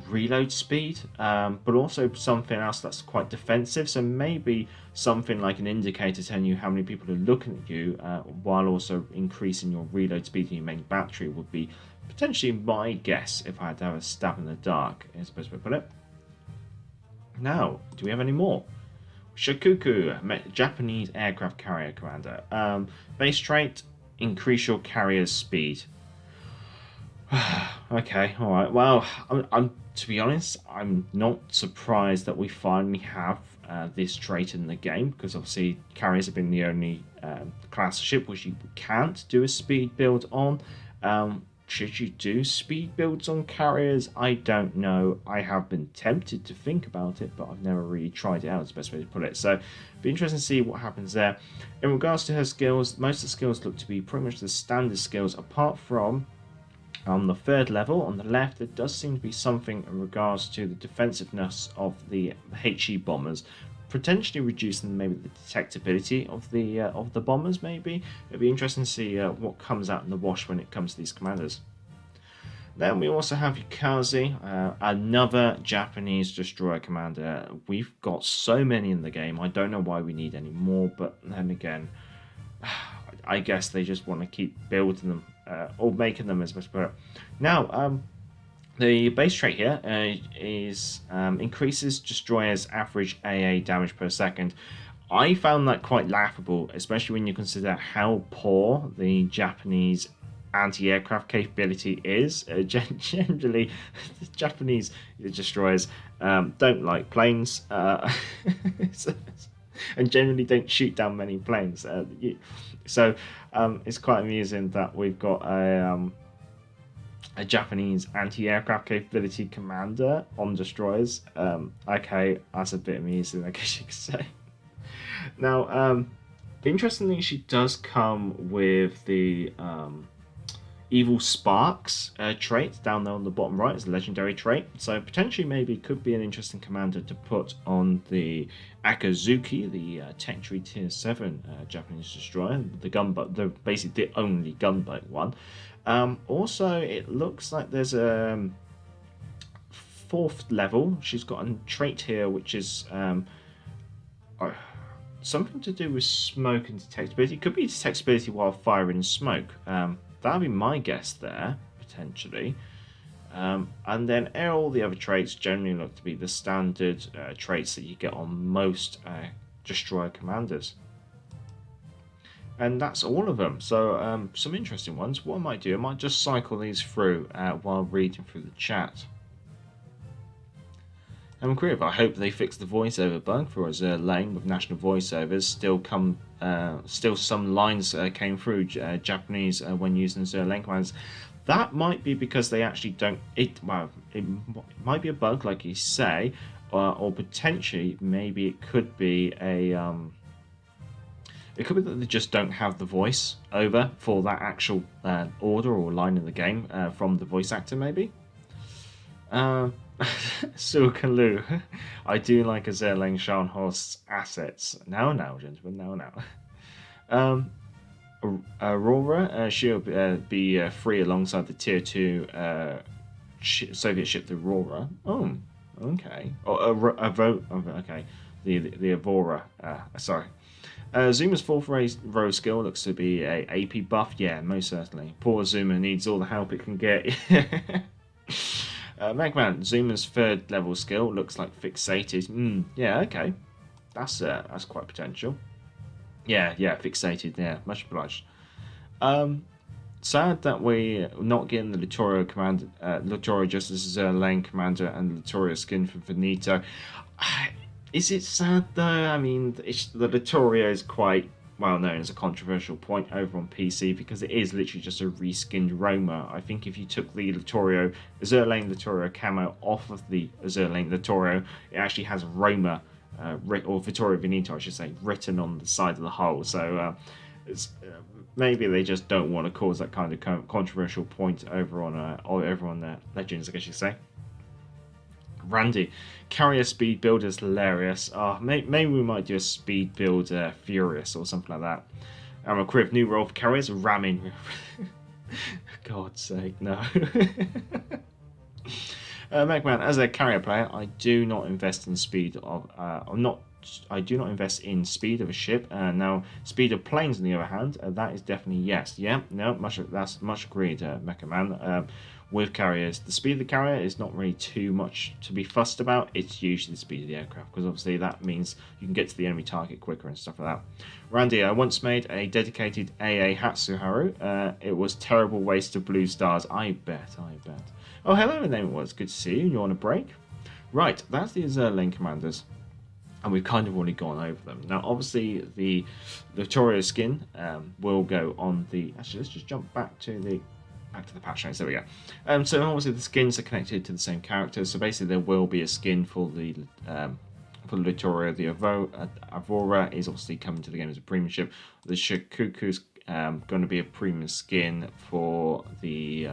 I: reload speed, but also something else that's quite defensive. So maybe something like an indicator telling you how many people are looking at you, while also increasing your reload speed in your main battery would be potentially my guess if I had to have a stab in the dark, is the best way to put it. Now, do we have any more? Sukuku, Japanese aircraft carrier commander. Base trait, increase your carrier's speed. Okay, alright. Well, I'm to be honest, I'm not surprised that we finally have this trait in the game, because obviously carriers have been the only class of ship which you can't do a speed build on. Should you do speed builds on carriers? I don't know. I have been tempted to think about it, but I've never really tried it out, is the best way to put it. So, it'll be interesting to see what happens there. In regards to her skills, most of the skills look to be pretty much the standard skills, apart from on the third level on the left, there does seem to be something in regards to the defensiveness of the HE bombers, potentially reducing maybe the detectability of the bombers. Maybe it'd be interesting to see what comes out in the wash when it comes to these commanders. Then we also have Yukazi, another Japanese destroyer commander. We've got so many in the game, I don't know why we need any more, but then again, I guess they just want to keep building them or making them as much better. Now, the base trait here is increases destroyers' average AA damage per second. I found that quite laughable, especially when you consider how poor the Japanese anti-aircraft capability is. Generally, the Japanese destroyers don't like planes, and generally don't shoot down many planes. So it's quite amusing that we've got a Japanese anti-aircraft capability commander on destroyers. Okay, that's a bit amusing, I guess you could say. Now, interestingly, she does come with the Evil Sparks trait down there on the bottom right. It's a legendary trait, so potentially maybe could be an interesting commander to put on the Akazuki, the Tech Tree Tier 7 Japanese destroyer, the basically the only gunboat one. Also, it looks like there's a fourth level. She's got a trait here which is something to do with smoke and detectability. It could be detectability while firing smoke. That would be my guess there, potentially. And then all the other traits generally look to be the standard traits that you get on most destroyer commanders. And that's all of them. So some interesting ones. What I might do, I might just cycle these through while reading through the chat. Crib, I hope they fix the voiceover bug for Azur Lane with national voiceovers. Still some lines came through Japanese when using Azur Lane commands. That might be because they actually don't. It might be a bug, like you say, or potentially maybe it could be a. It could be that they just don't have the voice over for that actual order or line in the game from the voice actor, maybe. Sukuku, I do like Azur Lane Scharnhorst's assets. Now, gentlemen, now. Aurora, she'll be free alongside the Tier 2 Soviet ship, the Aurora. Oh, okay. Okay. The Aurora. Sorry. Zuma's 4th row skill looks to be a AP buff. Yeah, most certainly. Poor Zuma needs all the help it can get. Megman, Zuma's 3rd level skill looks like fixated. Yeah, okay. That's quite potential. Yeah, fixated. Yeah, much obliged. Sad that we're not getting the Litoria commander, Litoria just as Azur Lane commander and Litoria skin for Veneto. Is it sad though? I mean, the Litoria is quite well known as a controversial point over on PC because it is literally just a reskinned Roma. I think if you took the Azur Lane Litoria camo off of the Azur Lane Litoria, it actually has Roma, or Vittorio Veneto, I should say, written on the side of the hull. So maybe they just don't want to cause that kind of controversial point over on Legends, I guess you say. Randy, carrier speed build is hilarious. Maybe we might do a speed build Furious or something like that. Crib, new role for carriers, ramming. God's sake, no. Megman, as a carrier player, I do not invest in speed of. I do not invest in speed of a ship. Now, speed of planes, on the other hand, that is definitely yes. Yeah, no, that's much agreed, Mecha Man. With carriers, the speed of the carrier is not really too much to be fussed about. It's usually the speed of the aircraft, because obviously that means you can get to the enemy target quicker and stuff like that. Randy, I once made a dedicated AA Hatsuharu. It was terrible waste of blue stars. I bet. Oh, hello, name it was. Good to see you. You're on a break? Right, that's the Azur Lane commanders. And we've kind of already gone over them. Now, obviously, the Litoria skin will go on the... Actually, let's just jump back to the Patchnotes. There we go. So obviously the skins are connected to the same characters. So basically there will be a skin for the Litoria. The Aurora is obviously coming to the game as a premium ship. The Sukuku's going to be a premium skin for the...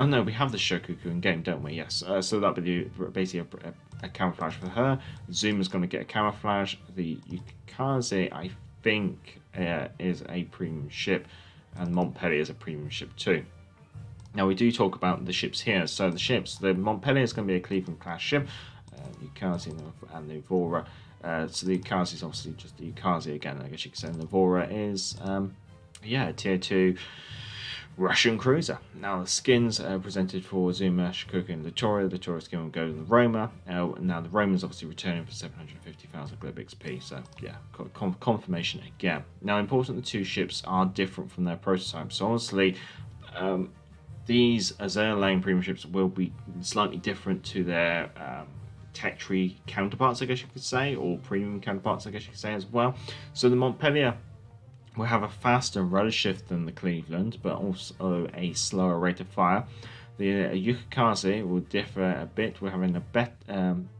I: oh no, we have the Sukuku in game, don't we? Yes. So that'll be basically a camouflage for her. Zuma's going to get a camouflage. The Yukaze, I think, is a premium ship, and Montpellier is a premium ship too. Now we do talk about the ships here. So the Montpellier is going to be a Cleveland class ship, the Yukaze and the Aurora. So the Yukaze is obviously just the Yukaze again, I guess you could say. And the Aurora is a tier 2 Russian cruiser. Now the skins are presented for Zuma, Sukuku, and Litoria. The Litoria skin will go to the Roma. Now the Roma is obviously returning for 750,000 Globe XP. So yeah, confirmation again. Now important, the two ships are different from their prototypes. So honestly, these Azur Lane premium ships will be slightly different to their tech tree counterparts, I guess you could say, or premium counterparts, I guess you could say as well. So the Montpellier will have a faster rudder shift than the Cleveland, but also a slower rate of fire. The Yukaze will differ a bit. We're having a bet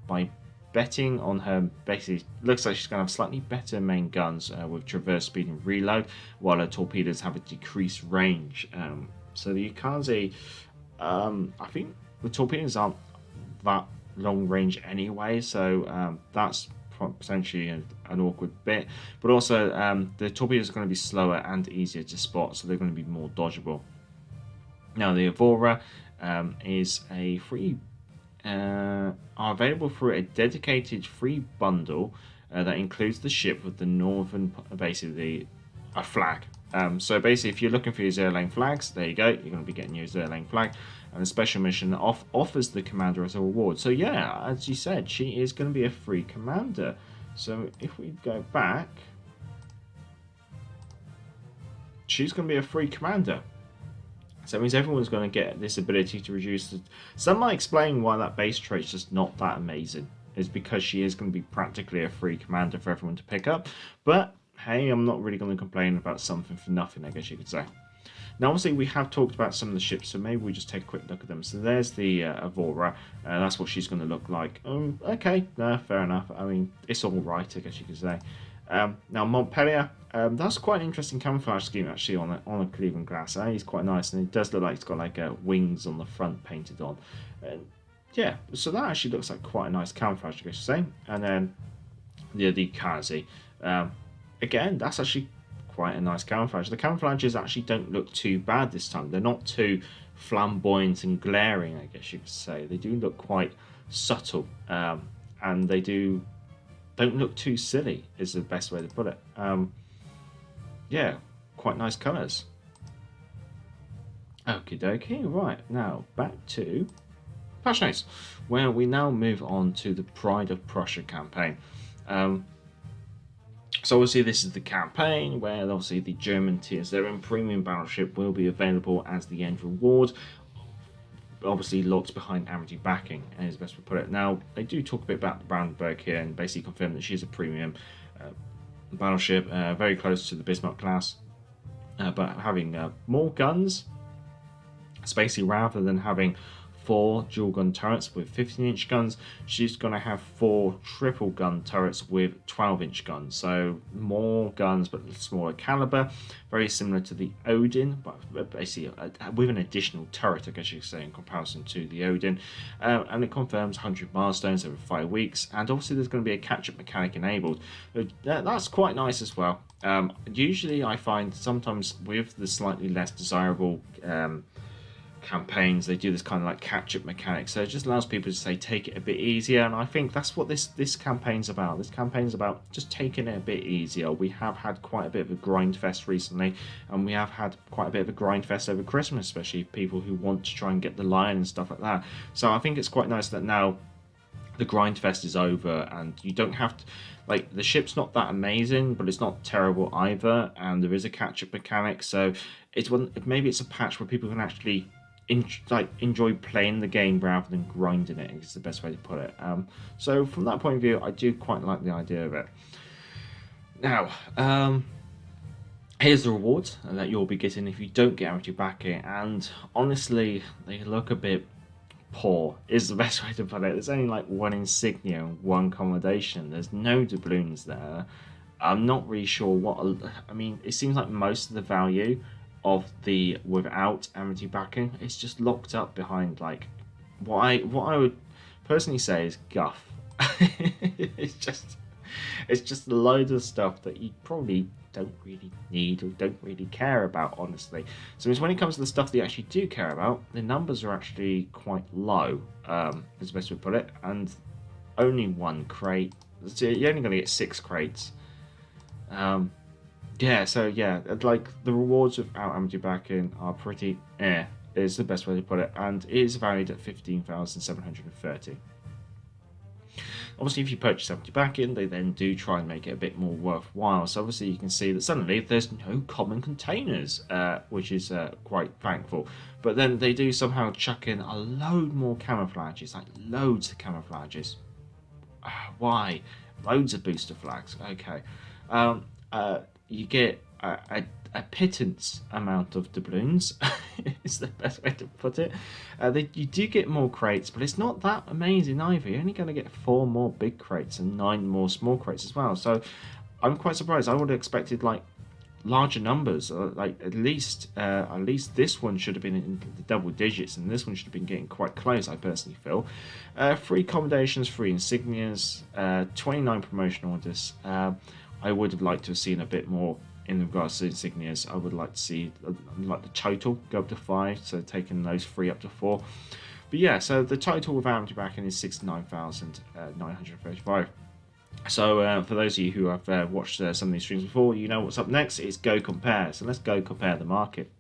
I: by betting on her. Basically, looks like she's going to have slightly better main guns with traverse speed and reload, while her torpedoes have a decreased range. So the Yukaze, I think the torpedoes aren't that long range anyway, so that's potentially an awkward bit, but also the torpedoes are going to be slower and easier to spot, so they're going to be more dodgeable. Now the Aurora is a free are available through a dedicated free bundle that includes the ship with the northern, basically a flag. So basically, if you're looking for your Azur Lane flags, there you go. You're going to be getting your Azur Lane flag, and the special mission offers the commander as a reward. So yeah, as you said, she is going to be a free commander So if we go back, she's going to be a free commander. So that means everyone's going to get this ability to reduce the... Some might explain why that base trait's just not that amazing. It's because she is going to be practically a free commander for everyone to pick up. But, hey, I'm not really going to complain about something for nothing, I guess you could say. Now, obviously, we have talked about some of the ships, so maybe we just take a quick look at them. So there's the Azur. That's what she's going to look like. Okay, no, fair enough. I mean, it's all right, I guess you could say. Now, Montpellier, that's quite an interesting camouflage scheme, actually, on a Cleveland glass. It's quite nice, and it does look like it's got, like, wings on the front painted on. Yeah, so that actually looks like quite a nice camouflage, I guess you say. And then the Kazi. Again, that's actually quite a nice camouflage. The camouflages actually don't look too bad this time. They're not too flamboyant and glaring, I guess you could say. They do look quite subtle, and they don't look too silly, is the best way to put it. Yeah, quite nice colours. Okie dokie, right, now back to Patchnotes, where we now move on to the Pride of Prussia campaign. So obviously this is the campaign where obviously the German Tier 7 premium battleship will be available as the end reward. Obviously locked behind Amity backing, is the best way to put it. Now, they do talk a bit about the Brandenburg here and basically confirm that she is a premium battleship, very close to the Bismarck class, but having more guns. So basically, rather than having 4 dual gun turrets with 15-inch guns, she's going to have 4 triple gun turrets with 12-inch guns. So more guns but smaller caliber, very similar to the Odin, but basically with an additional turret, I guess you could say, in comparison to the Odin. And it confirms 100 milestones over 5 weeks, and obviously there's going to be a catch-up mechanic enabled. That's quite nice as well. Usually I find sometimes with the slightly less desirable campaigns, they do this kind of like catch-up mechanic, so it just allows people to say take it a bit easier, and I think that's what this campaign's about. This campaign's about just taking it a bit easier. We have had quite a bit of a grind fest recently, and we have had quite a bit of a grind fest over Christmas, especially people who want to try and get the lion and stuff like that. So I think it's quite nice that now the grind fest is over and you don't have to, like, the ship's not that amazing, but it's not terrible either, and there is a catch-up mechanic, so it's one, maybe it's a patch where people can actually enjoy playing the game rather than grinding it, is the best way to put it. So from that point of view, I do quite like the idea of it. Now, here's the rewards that you'll be getting if you don't get Amity backing, and honestly, they look a bit poor, is the best way to put it. There's only like 1 insignia and 1 commendation. There's no doubloons there. I'm not really sure what, I mean, it seems like most of the value of the without Amity backing, it's just locked up behind like what I would personally say is guff. it's just a load of stuff that you probably don't really need or don't really care about, honestly. So when it comes to the stuff that you actually do care about, the numbers are actually quite low, is the best way to put it, and only 1 crate. So you're only going to get 6 crates. Yeah, so yeah, like the rewards without Amity backing are pretty is the best way to put it, and it is valued at 15,730. Obviously, if you purchase Amity backing, they then do try and make it a bit more worthwhile. So obviously you can see that suddenly there's no common containers, which is quite thankful. But then they do somehow chuck in a load more camouflages, like loads of camouflages. Why? Loads of booster flags. Okay. You get a pittance amount of doubloons, is the best way to put it. You do get more crates, but it's not that amazing either. You're only going to get 4 more big crates and 9 more small crates as well. So I'm quite surprised. I would have expected like larger numbers. Like at least this one should have been in the double digits, and this one should have been getting quite close, I personally feel. 3 commendations, 3 insignias, 29 promotion orders. I would have liked to have seen a bit more in regards to insignias. I would like to see like the total go up to 5, so taking those 3 up to 4. But yeah, so the total without Amity backing is 69,935. So for those of you who have watched some of these streams before, you know what's up next. It's Go Compare. So let's go compare the market.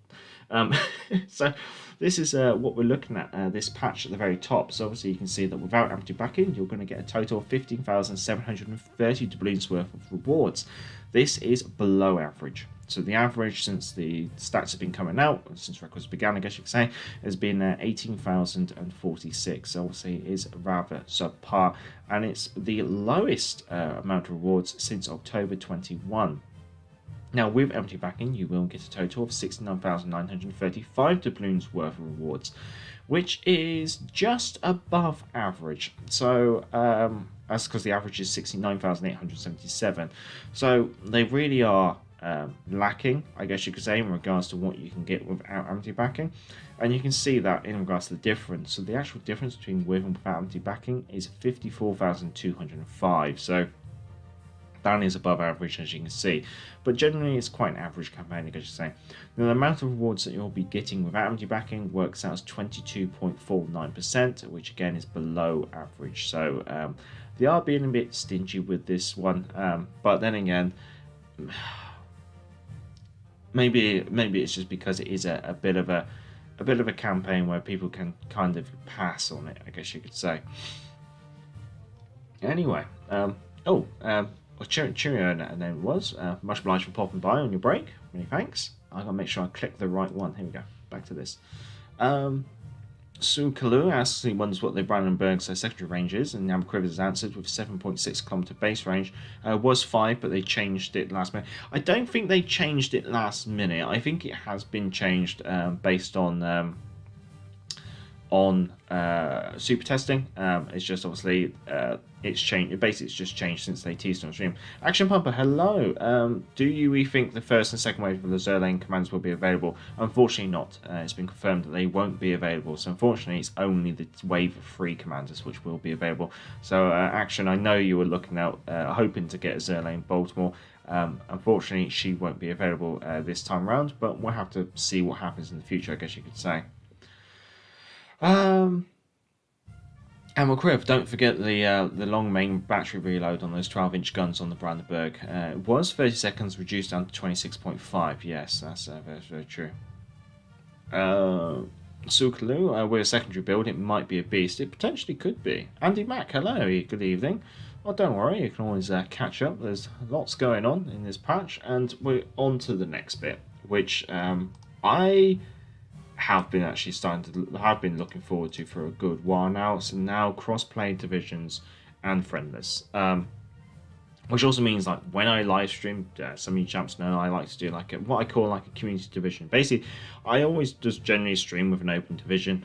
I: So this is what we're looking at, this patch at the very top. So obviously you can see that without empty backing, you're going to get a total of 15,730 doubloons worth of rewards. This is below average. So the average since the stats have been coming out, since records began, I guess you could say, has been 18,046. So obviously it is rather subpar, and it's the lowest amount of rewards since October 21. Now, with empty backing, you will get a total of 69,935 doubloons worth of rewards, which is just above average. So, that's because the average is 69,877. So, they really are lacking, I guess you could say, in regards to what you can get without empty backing. And you can see that in regards to the difference. So, the actual difference between with and without empty backing is 54,205. So, that is above average, as you can see, but generally it's quite an average campaign, I guess you say. Now, the amount of rewards that you'll be getting without empty backing works out as 22.49%, which again is below average. So they are being a bit stingy with this one, but then again, maybe it's just because it is a bit of a campaign where people can kind of pass on it, I guess you could say. Anyway, cheerio, and then it was. Much obliged for popping by on your break. Many thanks. I gotta make sure I click the right one. Here we go. Back to this. Sukuku asks, he wonders what the Brandenburg's secondary range is, and Yamaquivers has answered with 7.6 kilometer base range. Was 5, but they changed it last minute. I don't think they changed it last minute. I think it has been changed based on super testing. It's just obviously it's changed. Basically, it's just changed since they teased on stream. Action Pumper, hello. Do you think the first and second wave of the Zerlane commands will be available? Unfortunately, not. It's been confirmed that they won't be available. So unfortunately, it's only the wave of 3 commanders which will be available. So Action, I know you were looking out, hoping to get a Zerlane Baltimore. Unfortunately, she won't be available this time around, but we'll have to see what happens in the future, I guess you could say. And McCriv, don't forget the long main battery reload on those 12-inch guns on the Brandenburg. It was 30 seconds, reduced down to 26.5. Yes, that's very, very true. Sukuku, we're a secondary build. It might be a beast. It potentially could be. Andy Mack, hello. Good evening. Well, don't worry. You can always catch up. There's lots going on in this patch, and we're on to the next bit, which I have been looking forward to for a good while now. So now crossplay divisions and friendless, which also means like when I live stream, some of you chaps know I like to do like what I call like a community division. Basically, I always just generally stream with an open division.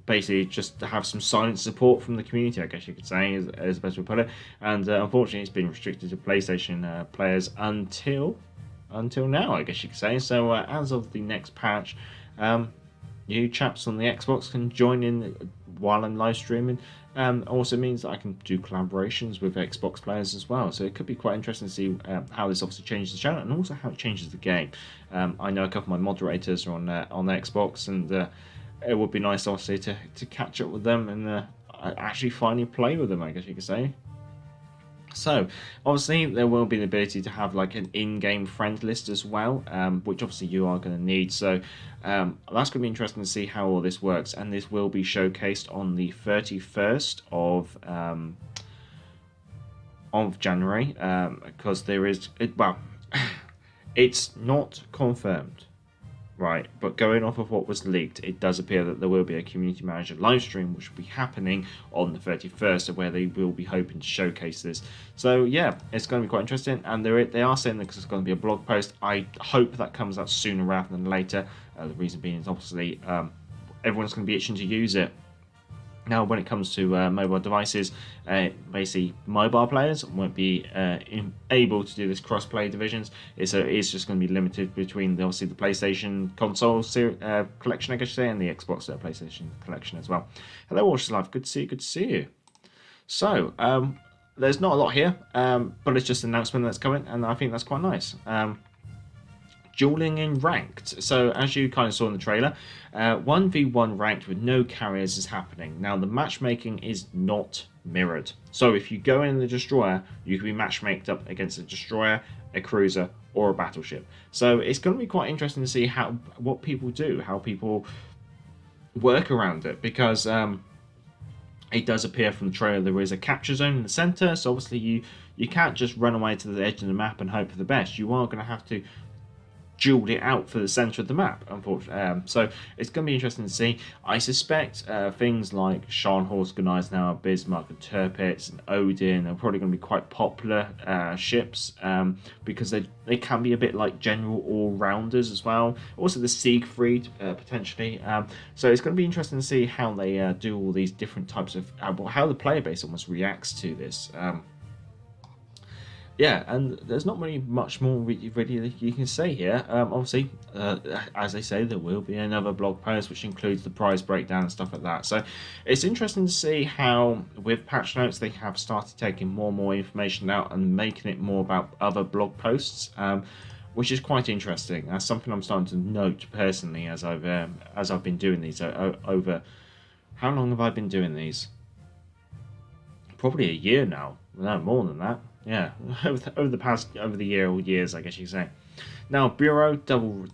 I: Basically, just to have some silent support from the community, I guess you could say, is the best way to put it. And unfortunately, it's been restricted to PlayStation players until now, I guess you could say. So as of the next patch, you chaps on the Xbox can join in while I'm live streaming. Also means that I can do collaborations with Xbox players as well. So it could be quite interesting to see how this obviously changes the channel and also how it changes the game. I know a couple of my moderators are on Xbox, and it would be nice obviously to catch up with them and actually finally play with them, I guess you could say. So obviously there will be the ability to have like an in-game friend list as well, which obviously you are going to need. So that's going to be interesting to see how all this works, and this will be showcased on the 31st of January, because there is it's not confirmed, right, but going off of what was leaked, it does appear that there will be a community manager live stream which will be happening on the 31st, where they will be hoping to showcase this. So yeah, it's going to be quite interesting, and they are saying that because it's going to be a blog post. I hope that comes out sooner rather than later. The reason being is obviously everyone's going to be itching to use it. Now, when it comes to mobile devices, basically mobile players won't be able to do this cross-play divisions. It's just going to be limited between obviously the PlayStation console collection, I guess you say, and the Xbox PlayStation collection as well. Hello, Warships Live. Good to see you. So, there's not a lot here, but it's just an announcement that's coming, and I think that's quite nice. dueling in ranked. So as you kind of saw in the trailer, 1v1 ranked with no carriers is happening. Now the matchmaking is not mirrored. So if you go in the destroyer, you can be matchmaked up against a destroyer, a cruiser, or a battleship. So it's going to be quite interesting to see what people do, how people work around it, because it does appear from the trailer there is a capture zone in the center. So obviously you can't just run away to the edge of the map and hope for the best. You are going to have to duel it out for the center of the map, unfortunately. So it's going to be interesting to see. I suspect things like Scharnhorst, Gneisenauer, Bismarck, and Tirpitz, and Odin are probably going to be quite popular ships, because they can be a bit like general all-rounders as well. Also the Siegfried, potentially. So it's going to be interesting to see how they do all these different types of... how the player base almost reacts to this. Yeah, and there's not really much more really you can say here. Obviously, as they say, there will be another blog post which includes the prize breakdown and stuff like that. So it's interesting to see how, with patch notes, they have started taking more and more information out and making it more about other blog posts, which is quite interesting. That's something I'm starting to note personally as I've been doing these over. How long have I been doing these? Probably a year now. No, more than that. Yeah, over the year or years, I guess you could say. Now, Bureau, double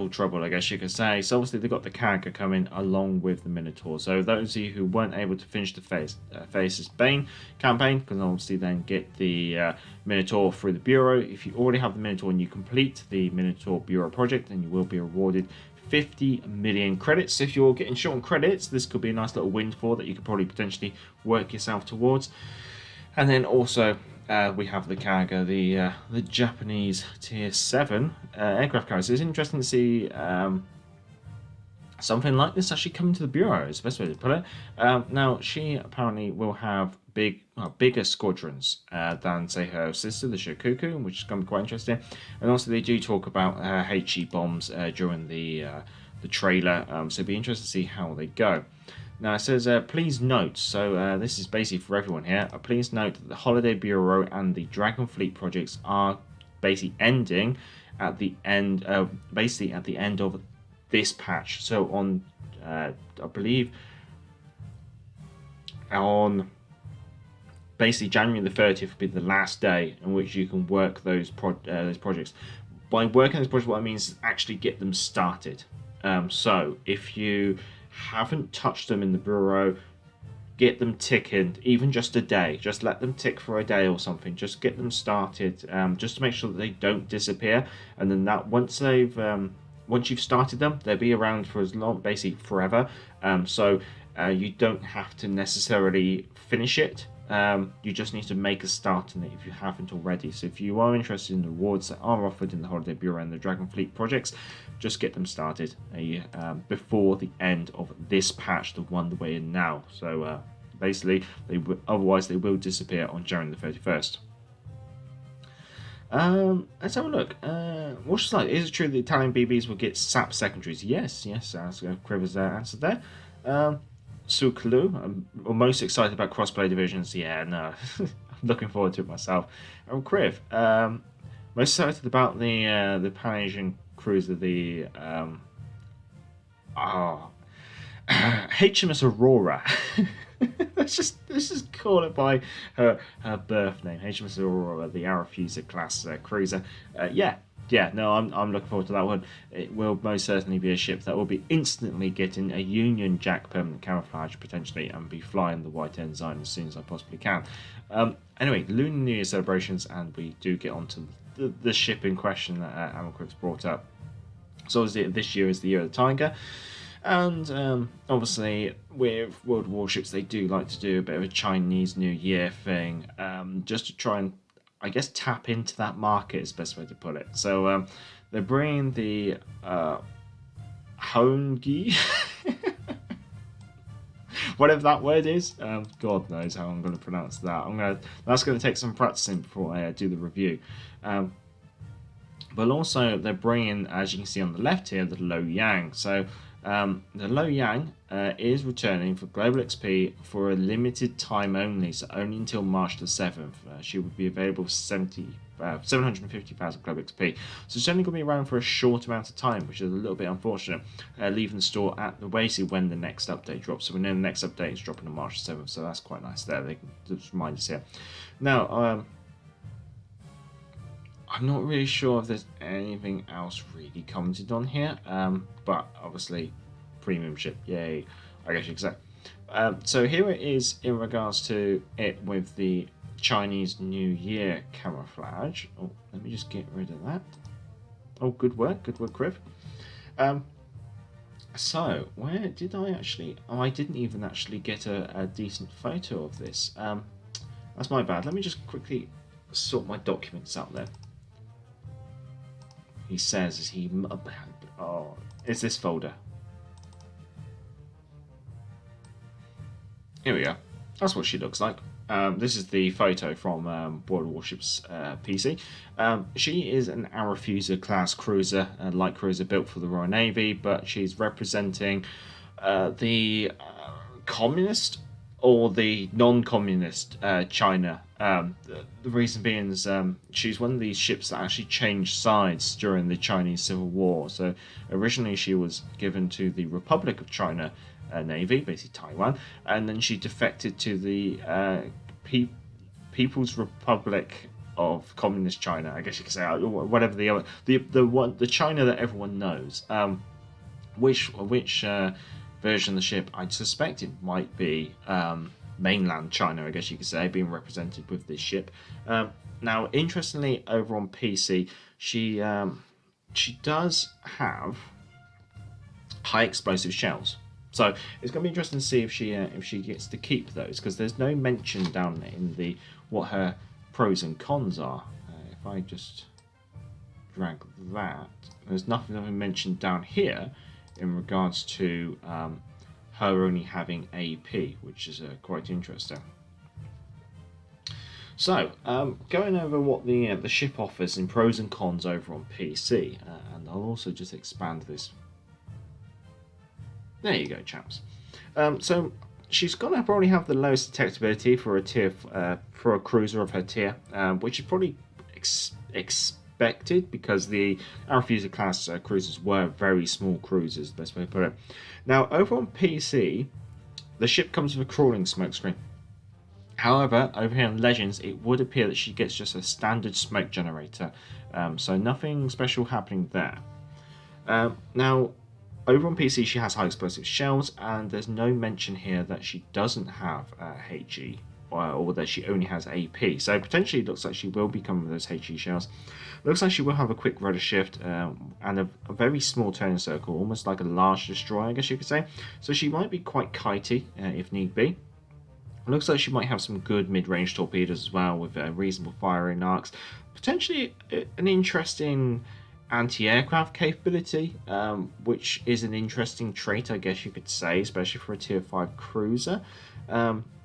I: trouble, I guess you could say. So obviously they've got the Kaga coming along with the Minotaur. So those of you who weren't able to finish the Faces Bane campaign, can obviously then get the Minotaur through the Bureau. If you already have the Minotaur and you complete the Minotaur Bureau project, then you will be awarded 50 million credits. If you're getting short on credits, this could be a nice little windfall that you could probably potentially work yourself towards. And then also we have the Kaga, the Japanese Tier 7 aircraft carrier. So it's interesting to see something like this actually coming to the Bureau, is the best way to put it. Now, she apparently will have bigger squadrons than, say, her sister, the Sukuku, which is going to be quite interesting. And also they do talk about HE bombs during the trailer, so it'll be interesting to see how they go. Now it says, please note, so this is basically for everyone here, please note that the Holiday Bureau and the Dragon Fleet projects are basically ending at the end of this patch. So on, I believe, on basically January the 30th will be the last day in which you can work those projects. By working those projects, what I mean is actually get them started. So if you haven't touched them in the Bureau, get them ticking, even just a day. Just let them tick for a day or something. Just get them started, just to make sure that they don't disappear. And then that once you've started them, they'll be around for as long, basically forever. So you don't have to necessarily finish it. You just need to make a start in it if you haven't already. So if you are interested in the rewards that are offered in the Holiday Bureau and the Dragon Fleet projects, just get them started before the end of this patch, the one that we're in now. So basically, otherwise they will disappear on January the 31st. Let's have a look. What's like? Is it true that Italian BBs will get SAP secondaries? Yes, as Criver's answered there. Sukuku, I'm most excited about crossplay divisions. Yeah, no, I'm looking forward to it myself. And Criv, most excited about the Pan-Asian cruiser, the HMS Aurora. let's just call it by her birth name, HMS Aurora, the Arafusa class cruiser. No, I'm looking forward to that one. It will most certainly be a ship that will be instantly getting a Union Jack permanent camouflage potentially and be flying the white ensign as soon as I possibly can. Anyway, Lunar New Year celebrations, and we do get onto the ship in question that Amalcrix brought up. So obviously this year is the year of the Tiger, and obviously with World Warships they do like to do a bit of a Chinese New Year thing, just to try and, I guess, tap into that market is the best way to put it. So they're bringing the Hongi, whatever that word is. God knows how I'm going to pronounce that. That's going to take some practicing before I do the review. But also they're bringing, as you can see on the left here, the Lo Yang. So The Lo Yang is returning for Global XP for a limited time only, so only until March the 7th. She will be available for 750,000 Global XP. So it's only going to be around for a short amount of time, which is a little bit unfortunate. Leaving the store at the basically when the next update drops. So we know the next update is dropping on March 7th, so that's quite nice there. They can just remind us here. Now, I'm not really sure if there's anything else really commented on here, but obviously premium ship, yay, I guess you could say. So here it is in regards to it with the Chinese New Year camouflage. Oh, let me just get rid of that. Oh, good work, Criv. So where did I actually? Oh, I didn't even actually get a decent photo of this. That's my bad. Let me just quickly sort my documents out there. He says, is he? Oh, is this folder? Here we go. That's what she looks like. This is the photo from World Warships PC. She is an Arefuser class cruiser, a light cruiser built for the Royal Navy, but she's representing the communist or the non-communist China. The reason being is she's one of these ships that actually changed sides during the Chinese Civil War. So originally she was given to the Republic of China Navy, basically Taiwan, and then she defected to the People's Republic of Communist China, I guess you could say, whatever the China that everyone knows. Which version of the ship I suspect it might be mainland China, I guess you could say, being represented with this ship. Now, interestingly, over on PC, she does have high explosive shells. So it's going to be interesting to see if she gets to keep those, because there's no mention down in the what her pros and cons are. If I just drag that, there's nothing mentioned down here in regards to her only having AP, which is quite interesting. So, going over what the ship offers in pros and cons over on PC, and I'll also just expand this. There you go, chaps. So she's gonna probably have the lowest detectability for a tier for a cruiser of her tier, which is probably expected because the Arefuser class cruisers were very small cruisers, best way to put it. Now, over on PC, the ship comes with a crawling smokescreen. However, over here in Legends, it would appear that she gets just a standard smoke generator, so nothing special happening there. Now, over on PC, she has high explosive shells, and there's no mention here that she doesn't have HE, or that she only has AP. So potentially it looks like she will be coming with those HE shells. Looks like she will have a quick rudder shift and a very small turning circle, almost like a large destroyer, I guess you could say. So she might be quite kitey if need be. Looks like she might have some good mid-range torpedoes as well, with reasonable firing arcs. Potentially an interesting anti-aircraft capability, which is an interesting trait, I guess you could say, especially for a tier 5 cruiser.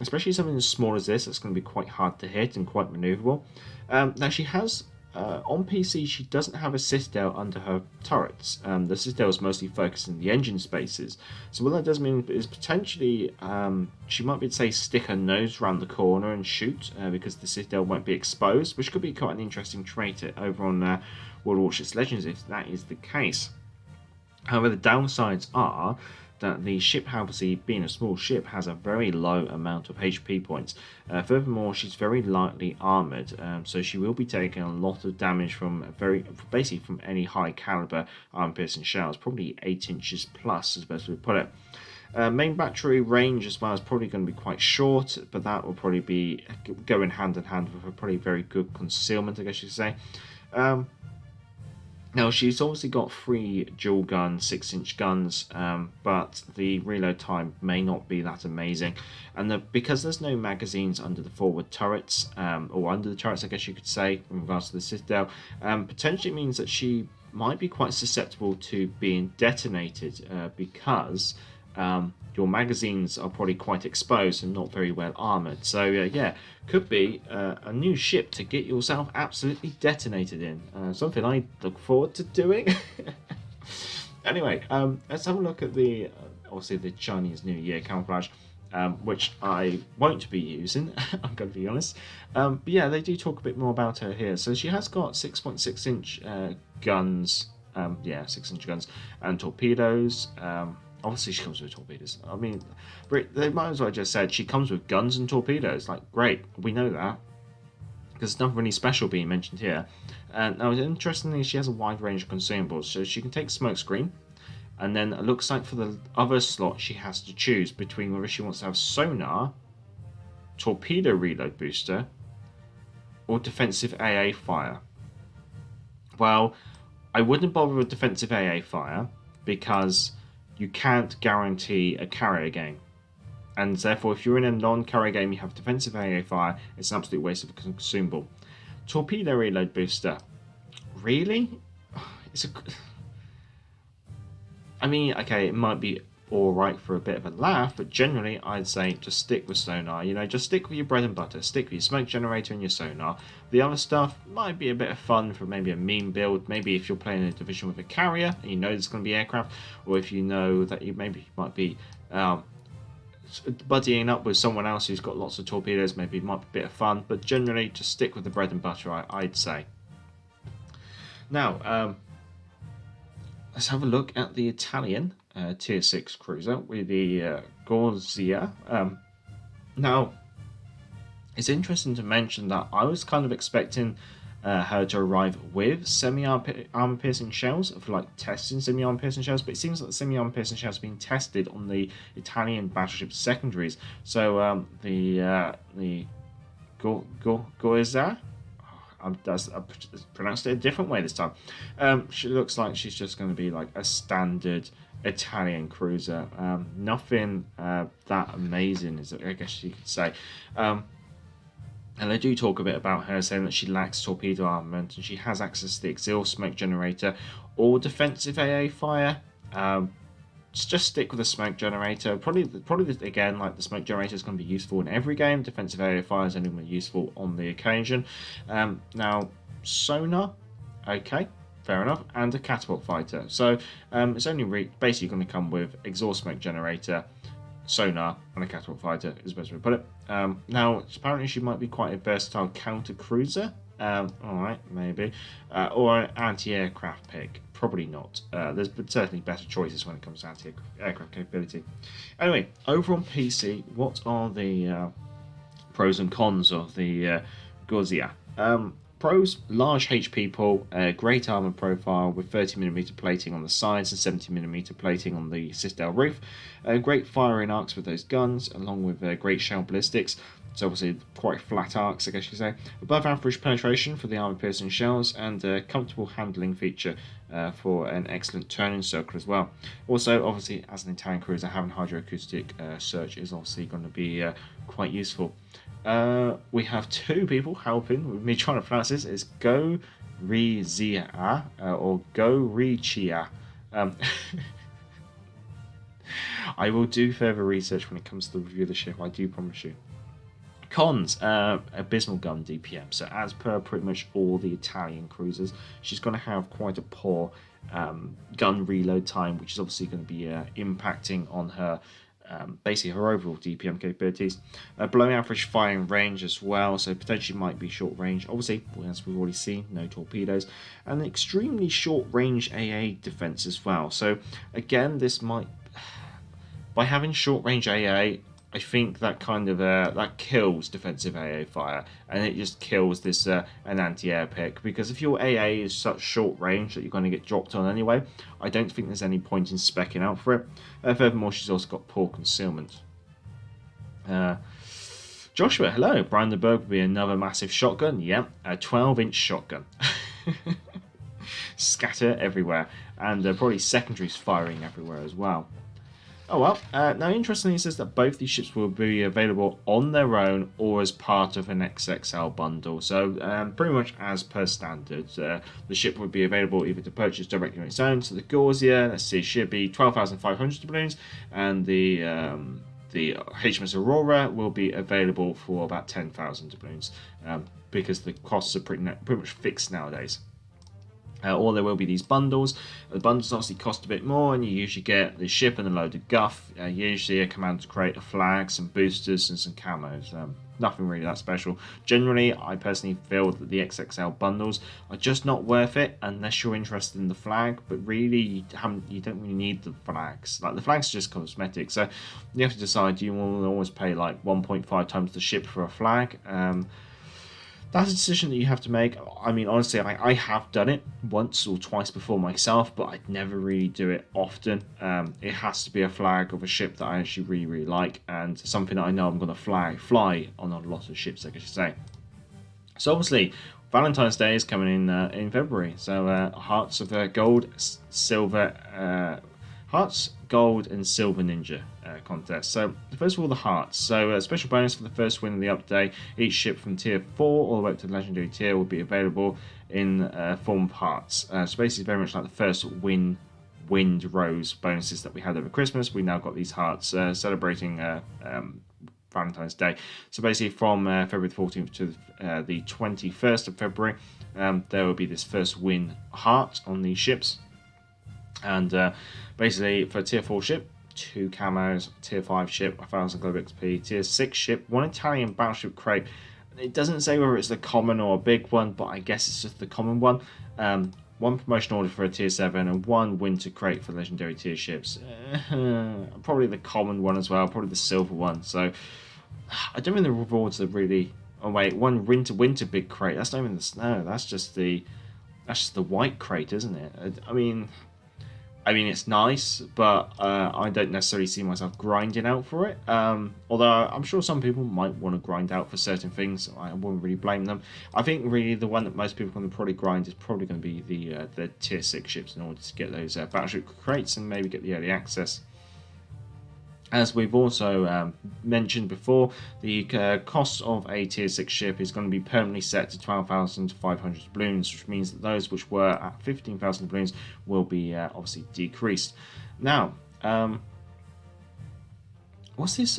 I: Especially something as small as this, that's going to be quite hard to hit and quite maneuverable. Now she has, on PC, she doesn't have a citadel under her turrets. The citadel is mostly focused in the engine spaces. So what that does mean is potentially she might be able to say stick her nose around the corner and shoot, because the citadel won't be exposed, which could be quite an interesting trait over on World Warships Legends if that is the case. However, the downsides are that the ship, obviously being a small ship, has a very low amount of HP points. Furthermore, she's very lightly armoured, so she will be taking a lot of damage from basically from any high caliber arm-piercing shells, probably 8 inches plus is the best way to put it. Main battery range as well is probably going to be quite short, but that will probably be going hand in hand with a probably very good concealment, I guess you could say. Now, she's obviously got 3 dual gun 6-inch guns, but the reload time may not be that amazing. And because there's no magazines under the forward turrets, or under the turrets, I guess you could say, in regards to the Citadel, potentially means that she might be quite susceptible to being detonated, because your magazines are probably quite exposed and not very well armoured. So yeah, could be a new ship to get yourself absolutely detonated in. Something I look forward to doing. Anyway, let's have a look at the obviously the Chinese New Year camouflage, which I won't be using. I'm going to be honest. But yeah, they do talk a bit more about her here. So she has got 6.6 inch guns. 6-inch guns and torpedoes. Obviously, she comes with torpedoes. I mean, they might as well just said she comes with guns and torpedoes. Like, great, we know that. Because there's nothing really special being mentioned here. Now, interestingly, she has a wide range of consumables. So she can take smokescreen. And then it looks like for the other slot, she has to choose between whether she wants to have sonar, torpedo reload booster, or defensive AA fire. Well, I wouldn't bother with defensive AA fire because you can't guarantee a carrier game. And therefore, if you're in a non-carrier game, you have defensive AA fire, it's an absolute waste of a consumable. Torpedo reload booster. Really? I mean, okay, it might be alright for a bit of a laugh, but generally I'd say just stick with sonar. You know, just stick with your bread and butter. Stick with your smoke generator and your sonar. The other stuff might be a bit of fun for maybe a meme build. Maybe if you're playing a division with a carrier and you know there's going to be aircraft, or if you know that you might be buddying up with someone else who's got lots of torpedoes, maybe it might be a bit of fun. But generally, just stick with the bread and butter, I'd say. Now, let's have a look at the Italian Tier 6 cruiser with the Gorzia. Now, it's interesting to mention that I was kind of expecting her to arrive with semi-armor piercing shells for like testing semi-armor piercing shells, but it seems like the semi-armor piercing shells are being tested on the Italian battleship secondaries. So the Gorzia, I pronounced it a different way this time. She looks like she's just going to be like a standard Italian cruiser. Nothing that amazing, I guess you could say. And they do talk a bit about her, saying that she lacks torpedo armament and she has access to the exhaust smoke generator or defensive AA fire. Just stick with the smoke generator. Probably again, like the smoke generator is going to be useful in every game. Defensive AA fire is only going to be useful on the occasion. Now, sonar, okay, fair enough, and a catapult fighter. So it's only basically going to come with exhaust smoke generator, sonar, and a catapult fighter is the best way to put it. Now, apparently she might be quite a versatile counter cruiser. Alright, maybe. Or an anti-aircraft pick. Probably not. There's certainly better choices when it comes to anti-aircraft capability. Anyway, over on PC, what are the pros and cons of the Gorzia? Pros, large HP pool, great armor profile with 30mm plating on the sides and 70mm plating on the citadel roof. Great firing arcs with those guns, along with great shell ballistics. So obviously quite flat arcs, I guess you could say. Above average penetration for the armor piercing shells, and a comfortable handling feature for an excellent turning circle as well. Also, obviously, as an Italian cruiser, having hydroacoustic search is obviously going to be quite useful. We have two people helping with me trying to pronounce this. It's Gorizia or Gorizia. I will do further research when it comes to the review of the ship, I do promise you. Cons, abysmal gun DPM. So as per pretty much all the Italian cruisers, she's going to have quite a poor gun reload time, which is obviously going to be impacting on her basically her overall DPM capabilities. Below average firing range as well, so potentially might be short range. Obviously, as we've already seen, no torpedoes, and an extremely short range AA defense as well. So again, this might, by having short range AA, I think that kind of that kills defensive AA fire, and it just kills this an anti-air pick, because if your AA is such short range that you're going to get dropped on anyway, I don't think there's any point in speccing out for it. Furthermore, she's also got poor concealment. Joshua, hello. Brandenburg will be another massive shotgun. Yep, a 12-inch shotgun. Scatter everywhere, and probably secondaries firing everywhere as well. Oh well, now interestingly it says that both these ships will be available on their own or as part of an XXL bundle. So pretty much as per standard, the ship would be available either to purchase directly on its own. So the Gorzia, let's see, should be 12,500 doubloons, and the HMS Aurora will be available for about 10,000 doubloons, because the costs are pretty much fixed nowadays. Or there will be these bundles. The bundles obviously cost a bit more, and you usually get the ship and a load of guff. Usually a command to create a flag, some boosters, and some camos. Nothing really that special. Generally, I personally feel that the XXL bundles are just not worth it unless you're interested in the flag. But really, you don't really need the flags. Like, the flags are just cosmetic. So you have to decide: do you want to always pay like 1.5 times the ship for a flag? That's a decision that you have to make. I mean, honestly, I have done it once or twice before myself, but I'd never really do it often. It has to be a flag of a ship that I actually really, really like, and something that I know I'm going to fly on a lot of ships, I guess you say. So obviously, Valentine's Day is coming in February. So Hearts of Gold, Silver, Hearts, Gold, and Silver Ninja contest. So first of all, the hearts. So a special bonus for the first win of the update. Each ship from tier 4 all the way up to the legendary tier will be available in form of hearts. So basically very much like the first wind rose bonuses that we had over Christmas. We now got these hearts celebrating Valentine's Day. So basically from February 14th to the 21st of February, there will be this first win heart on these ships. And basically for tier 4 ship, 2 camos, tier 5 ship, 1000 global XP, tier 6 ship, 1 Italian battleship crate. It doesn't say whether it's the common or a big one, but I guess it's just the common one. 1 promotion order for a tier 7 and 1 winter crate for legendary tier ships. Probably the common one as well, probably the silver one. So I don't think the rewards are really... Oh wait, 1 winter big crate. That's not even the snow. That's just the white crate, isn't it? I mean, it's nice, but I don't necessarily see myself grinding out for it. Although I'm sure some people might want to grind out for certain things. I wouldn't really blame them. I think really the one that most people are going to probably grind is probably going to be the tier 6 ships in order to get those battleship crates and maybe get the early access. As we've also mentioned before, the cost of a tier 6 ship is going to be permanently set to 12,500 doubloons, which means that those which were at 15,000 doubloons will be obviously decreased. Now, what's this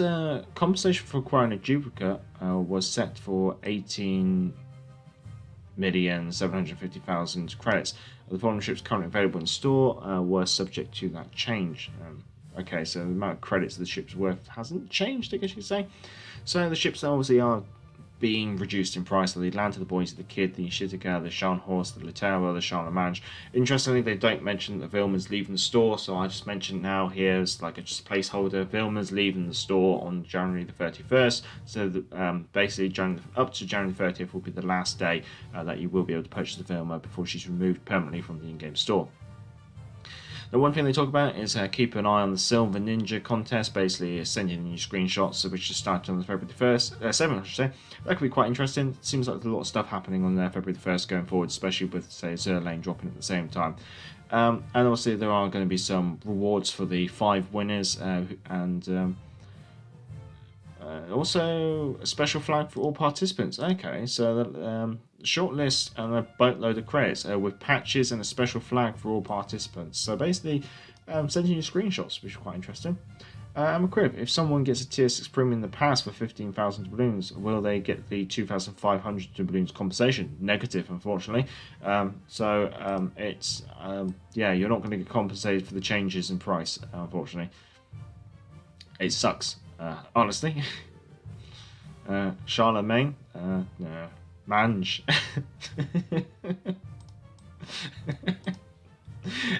I: compensation for acquiring a duplicate was set for 18,750,000 credits. The foreign ships currently available in store were subject to that change. Okay, so the amount of credits the ship's worth hasn't changed, I guess you could say. So the ships obviously are being reduced in price. So the Atlanta, the Boise, the Kid, the Ishitaka, the Scharnhorst, the Litoria, the Charlemagne. Interestingly, they don't mention that Vilma's leaving the store, so I just mentioned now here as like just a placeholder. Vilma's leaving the store on January the 31st. So that, basically, up to January the 30th will be the last day that you will be able to purchase the Vilma before she's removed permanently from the in-game store. The one thing they talk about is keep an eye on the Silver Ninja contest, basically sending in your screenshots, which is starting on the February 7th, I should say. That could be quite interesting. It seems like there's a lot of stuff happening on February the 1st going forward, especially with, say, Azur lane dropping at the same time. And also there are going to be some rewards for the 5 winners, and also a special flag for all participants. Okay, so the shortlist and a boatload of credits with patches and a special flag for all participants. So basically, sending you screenshots, which is quite interesting. I'm a query. If someone gets a tier 6 premium in the past for 15,000 doubloons, will they get the 2,500 doubloons compensation? Negative, unfortunately. It's yeah, you're not going to get compensated for the changes in price, unfortunately. It sucks, honestly. Charlemagne, no. Mange.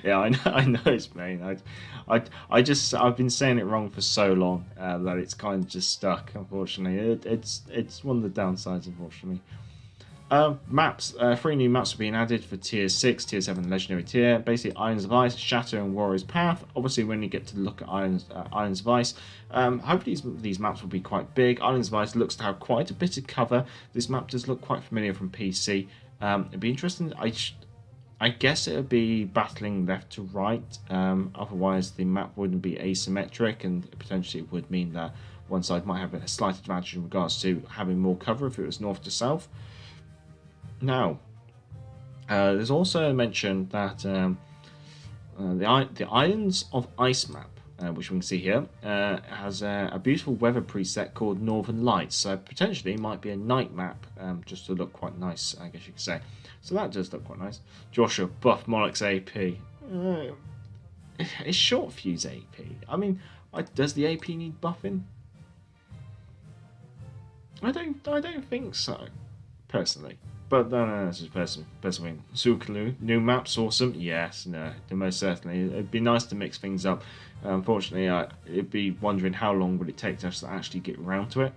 I: Yeah, I know it's Maine. I've been saying it wrong for so long that it's kind of just stuck. Unfortunately, it's one of the downsides. Unfortunately, maps. 3 new maps are being added for tier 6, tier 7, legendary tier. Basically, Islands of Ice, Shatter, and Warrior's Path. Obviously, when you get to look at Islands of Ice, hopefully these maps will be quite big. Islands of Ice looks to have quite a bit of cover. This map does look quite familiar from PC. It'd be interesting. I guess it would be battling left to right. Otherwise, the map wouldn't be asymmetric, and potentially it would mean that one side might have a slight advantage in regards to having more cover if it was north to south. Now, there's also mentioned that the Islands of Ice map which we can see here, has a beautiful weather preset called Northern Lights. So potentially it might be a night map, just to look quite nice, I guess you could say. So that does look quite nice. Joshua, buff Monarch's AP. It's short fuse AP. I mean, does the AP need buffing? I don't think so, personally. But no, this is personal opinion. Sukuku, new maps, awesome. Yes, no, most certainly. It'd be nice to mix things up. Unfortunately, it'd be wondering how long would it take to actually get around to it.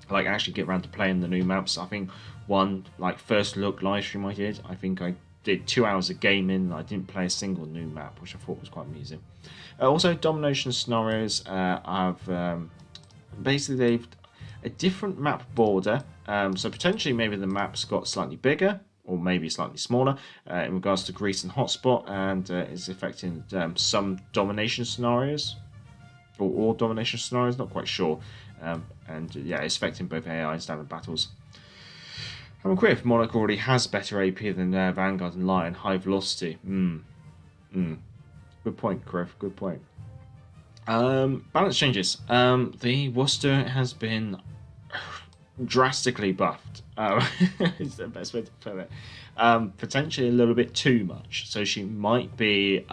I: Like, actually get around to playing the new maps. I think one, like, first look live stream I did, I think I did 2 hours of gaming. I didn't play a single new map, which I thought was quite amusing. Also, domination scenarios basically they've a different map border, so potentially maybe the map's got slightly bigger or maybe slightly smaller in regards to Greece and hotspot, and is affecting some domination scenarios or all domination scenarios, not quite sure, and yeah, it's affecting both AI and standard battles. I'm clear if Monarch already has better AP than Vanguard and Lion, high velocity. Good point, Griff, good point. Balance changes. The Worcester has been drastically buffed. Is the best way to put it. Potentially a little bit too much. So she might be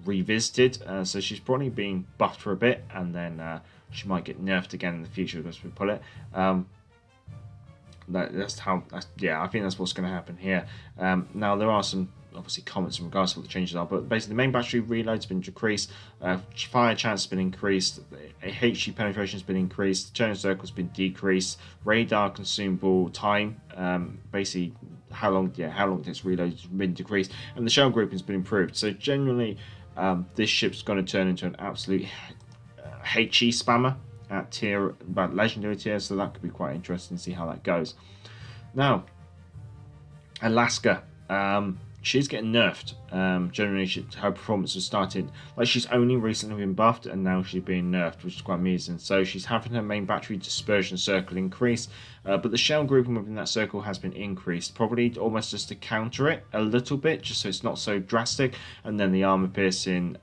I: revisited. So she's probably being buffed for a bit, and then she might get nerfed again in the future, as we put it. Yeah, I think that's what's going to happen here. Now there are some obviously comments in regards to what the changes are, but basically the main battery reload's been decreased, fire chance has been increased, HE penetration has been increased, turn circle's been decreased, radar consumable time, basically how long this reload has been decreased, and the shell grouping has been improved. So generally, this ship's going to turn into an absolute HE spammer at tier, about legendary tier, so that could be quite interesting to see how that goes. Now, Alaska. She's getting nerfed. Generally, her performance was starting like she's only recently been buffed, and now she's being nerfed, which is quite amusing. So she's having her main battery dispersion circle increase, but the shell grouping within that circle has been increased, probably almost just to counter it a little bit, just so it's not so drastic. And then the armor piercing,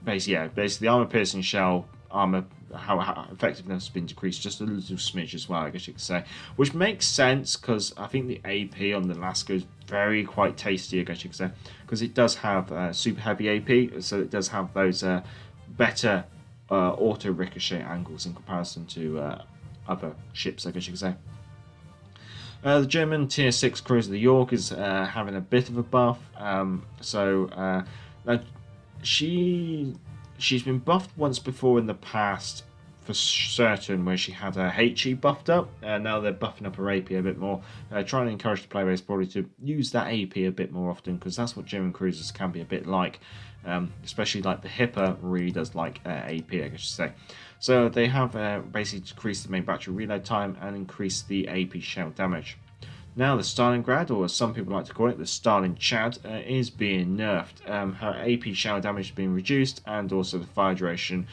I: basically the armor piercing shell armor. How effectiveness has been decreased just a little smidge as well, I guess you could say, which makes sense because I think the AP on the Alaska is quite tasty, I guess you could say, because it does have super heavy AP, so it does have those better auto ricochet angles in comparison to other ships, I guess you could say. The German tier 6 cruiser, the York, is having a bit of a buff, so she's been buffed once before in the past for certain, where she had her HE buffed up, and now they're buffing up her AP a bit more, trying to encourage the playbase probably to use that AP a bit more often, because that's what German cruisers can be a bit like, especially like the Hipper really does like AP, I guess you say. So they have basically decreased the main battery reload time and increased the AP shell damage. Now the Stalingrad, or as some people like to call it, the Stalin Chad, is being nerfed. Her AP shell damage has been reduced, and also the fire duration,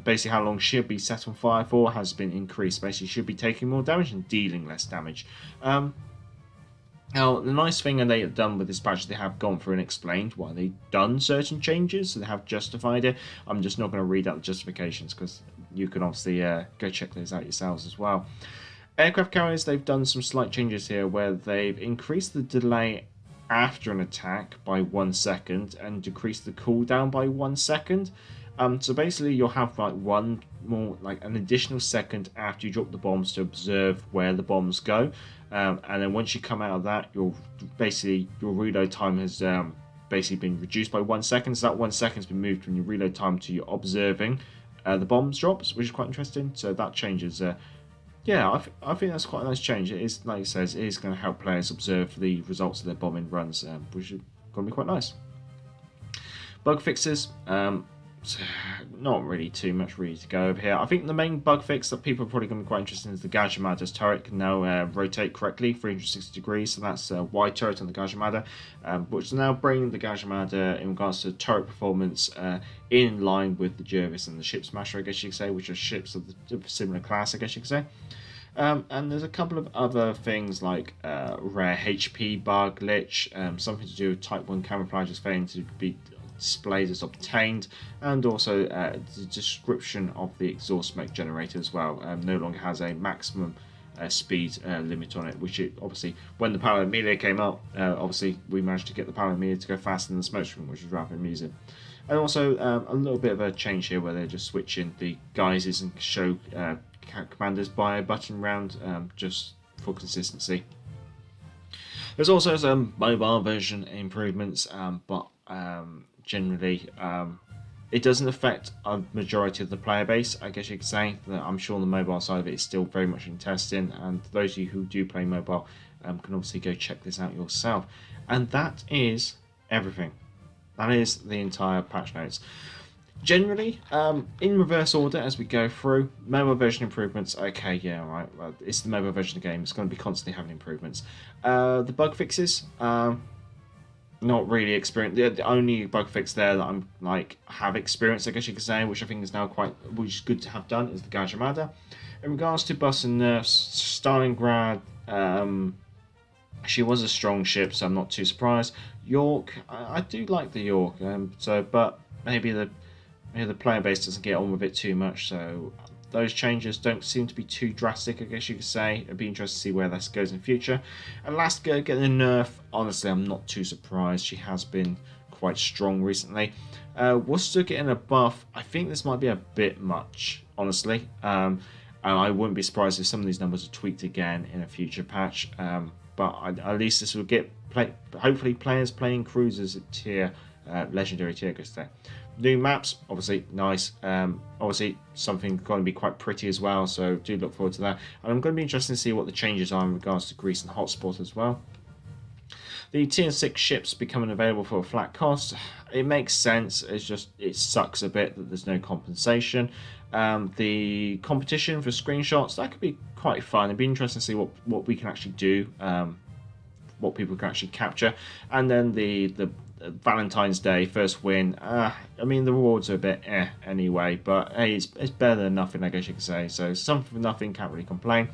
I: basically how long she'll be set on fire for, has been increased. Basically she'll be taking more damage and dealing less damage. Now the nice thing that they have done with this patch, they have gone through and explained why they've done certain changes, so they have justified it. I'm just not going to read out the justifications, because you can obviously go check those out yourselves as well. Aircraft carriers, they've done some slight changes here where they've increased the delay after an attack by 1 second and decreased the cooldown by 1 second. So basically you'll have like an additional second after you drop the bombs to observe where the bombs go. And then once you come out of that, your reload time has basically been reduced by 1 second. So that 1 second has been moved from your reload time to your observing the bombs drops, which is quite interesting. So that changes. Yeah, I think that's quite a nice change. It is, like it says, it is going to help players observe the results of their bombing runs, which is going to be quite nice. Bug fixes, not really too much really to go over here. I think the main bug fix that people are probably going to be quite interested in is the Gajimada's turret can now rotate correctly 360 degrees, so that's a wide turret on the Gajimada, which is now bringing the Gajimada in regards to turret performance in line with the Jervis and the Ship Smasher, I guess you could say, which are ships of the similar class, I guess you could say. And there's a couple of other things like rare HP bar glitch, something to do with Type 1 camouflage is failing to be display that's obtained, and also the description of the exhaust smoke generator as well. No longer has a maximum speed limit on it, which it obviously, when the Palomilla came up, obviously we managed to get the Palomilla to go faster than the smoke screen, which was rather amusing. And also a little bit of a change here where they're just switching the guises and show commanders by a button round, just for consistency. There's also some mobile version improvements, but generally it doesn't affect a majority of the player base, I guess you could say. I'm sure the mobile side of it is still very much in testing, and those of you who do play mobile can obviously go check this out yourself. And that is everything. That is the entire patch notes. Generally, in reverse order as we go through, mobile version improvements, okay, yeah, right, well, it's the mobile version of the game, it's going to be constantly having improvements. The bug fixes, not really experienced. The only bug fix there that I'm have experienced, I guess you could say, which I think is now which is good to have done, is the Gajamada. In regards to Bus and Nerfs, Stalingrad, she was a strong ship, so I'm not too surprised. York, I do like the York, but maybe the player base doesn't get on with it too much, so those changes don't seem to be too drastic, I guess you could say. It'd be interesting to see where this goes in the future. And last, getting a nerf, honestly, I'm not too surprised. She has been quite strong recently. Worcester getting a buff, I think this might be a bit much, honestly. And I wouldn't be surprised if some of these numbers are tweaked again in a future patch. But at least this will get hopefully players playing cruisers at legendary tier, I guess. New maps, obviously nice. Obviously something going to be quite pretty as well, so do look forward to that. And I'm going to be interested to see what the changes are in regards to Greece and Hotspot as well. The tier 6 ships becoming available for a flat cost, it makes sense. It's just, it sucks a bit that there's no compensation. The competition for screenshots, that could be quite fun. It'd be interesting to see what we can actually do, what people can actually capture. And then the Valentine's Day first win, I mean the rewards are a bit anyway, but hey, it's better than nothing, I guess you could say. So something for nothing, can't really complain.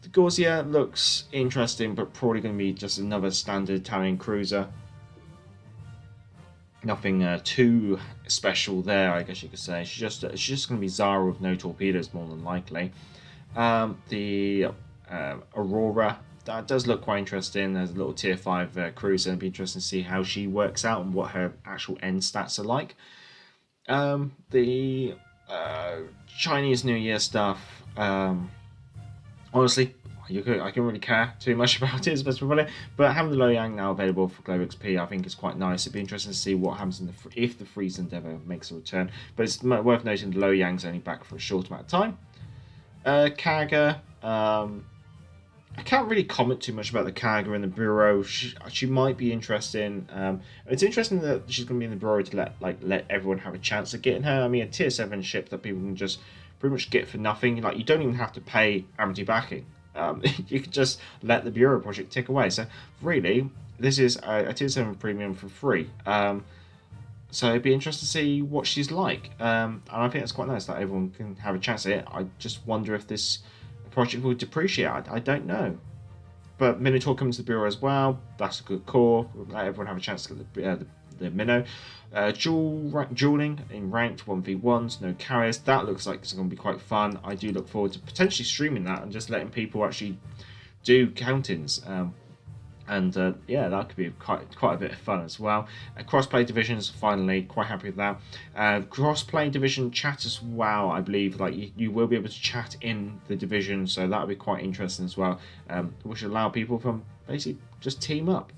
I: The Gorzia looks interesting, but probably going to be just another standard Italian cruiser. Nothing too special there, I guess you could say. She's just going to be Zara with no torpedoes, more than likely. The Aurora, that does look quite interesting. There's a little tier 5 cruiser. It'd be interesting to see how she works out and what her actual end stats are like. The Chinese New Year stuff, honestly, I can really care too much about it, but having the Loyang now available for Globe XP, I think is quite nice. It'd be interesting to see what happens if the Freeze Endeavour makes a return. But it's worth noting the Loyang's only back for a short amount of time. Kaga, I can't really comment too much about the Kaga in the Bureau. She might be interesting. It's interesting that she's going to be in the Bureau to let everyone have a chance of getting her. I mean, a tier 7 ship that people can just pretty much get for nothing. Like, you don't even have to pay Amity backing. You can just let the Bureau project tick away. So really, this is a tier 7 premium for free. So it'd be interesting to see what she's like. And I think it's quite nice that everyone can have a chance at it. I just wonder if this project will depreciate. I don't know. But Minotaur comes to the Bureau as well. That's a good core. We'll let everyone have a chance to get the Minnow. Dueling in ranked 1v1s, no carriers. That looks like it's going to be quite fun. I do look forward to potentially streaming that and just letting people actually do count-ins. Yeah, that could be quite a bit of fun as well. Crossplay divisions, finally, quite happy with that. Crossplay division chat as well, I believe. Like you will be able to chat in the division, so that would be quite interesting as well. Which should allow people from basically just team up.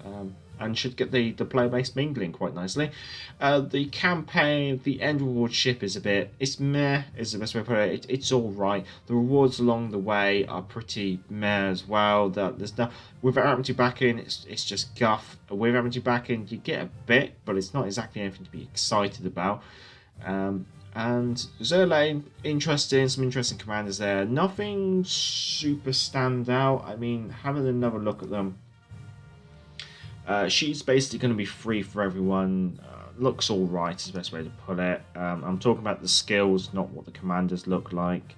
I: And should get the player base mingling quite nicely. The campaign, the end reward ship is it's meh, is the best way to put it. It's all right. The rewards along the way are pretty meh as well. There's no, without Amity backing, it's just guff. With Amity backing, you get a bit, but it's not exactly anything to be excited about. And Zerlane, some interesting commanders there. Nothing super stand out. I mean, having another look at them. She's basically going to be free for everyone. Looks all right is the best way to put it. I'm talking about the skills, not what the commanders look like.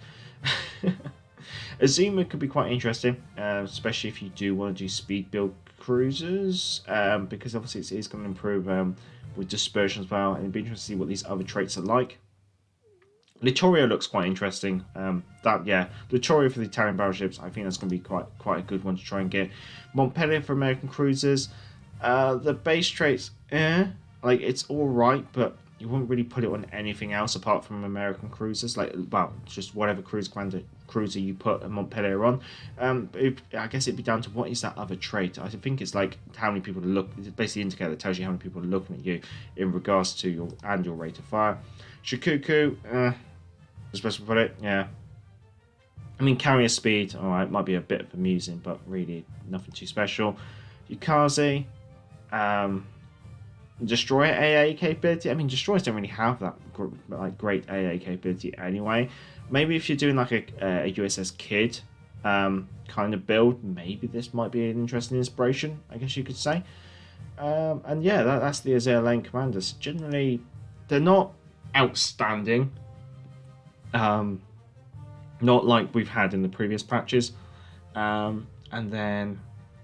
I: Azuma could be quite interesting, especially if you do want to do speed build cruisers, because obviously it is going to improve with dispersion as well, and it'd be interesting to see what these other traits are like. Litoria looks quite interesting. Litoria for the Italian battleships, I think that's going to be quite a good one to try and get. Montpellier for American cruisers. The base traits, like it's all right, but you wouldn't really put it on anything else apart from American cruisers. Like, well, just whatever cruiser you put a Montpellier on. I guess it'd be down to what is that other trait. I think it's like how many people look. It's basically an indicator that tells you how many people are looking at you in regards to your annual rate of fire. Sukuku, the supposed to put it, yeah. I mean, carrier speed, alright, might be a bit amusing, but really nothing too special. Yukazi, destroyer AA capability. I mean, destroyers don't really have that great AA capability anyway. Maybe if you're doing like a USS Kidd kind of build, maybe this might be an interesting inspiration, I guess you could say. And yeah, that's the Azur lane commanders. Generally, they're not outstanding. Not like we've had in the previous patches. And then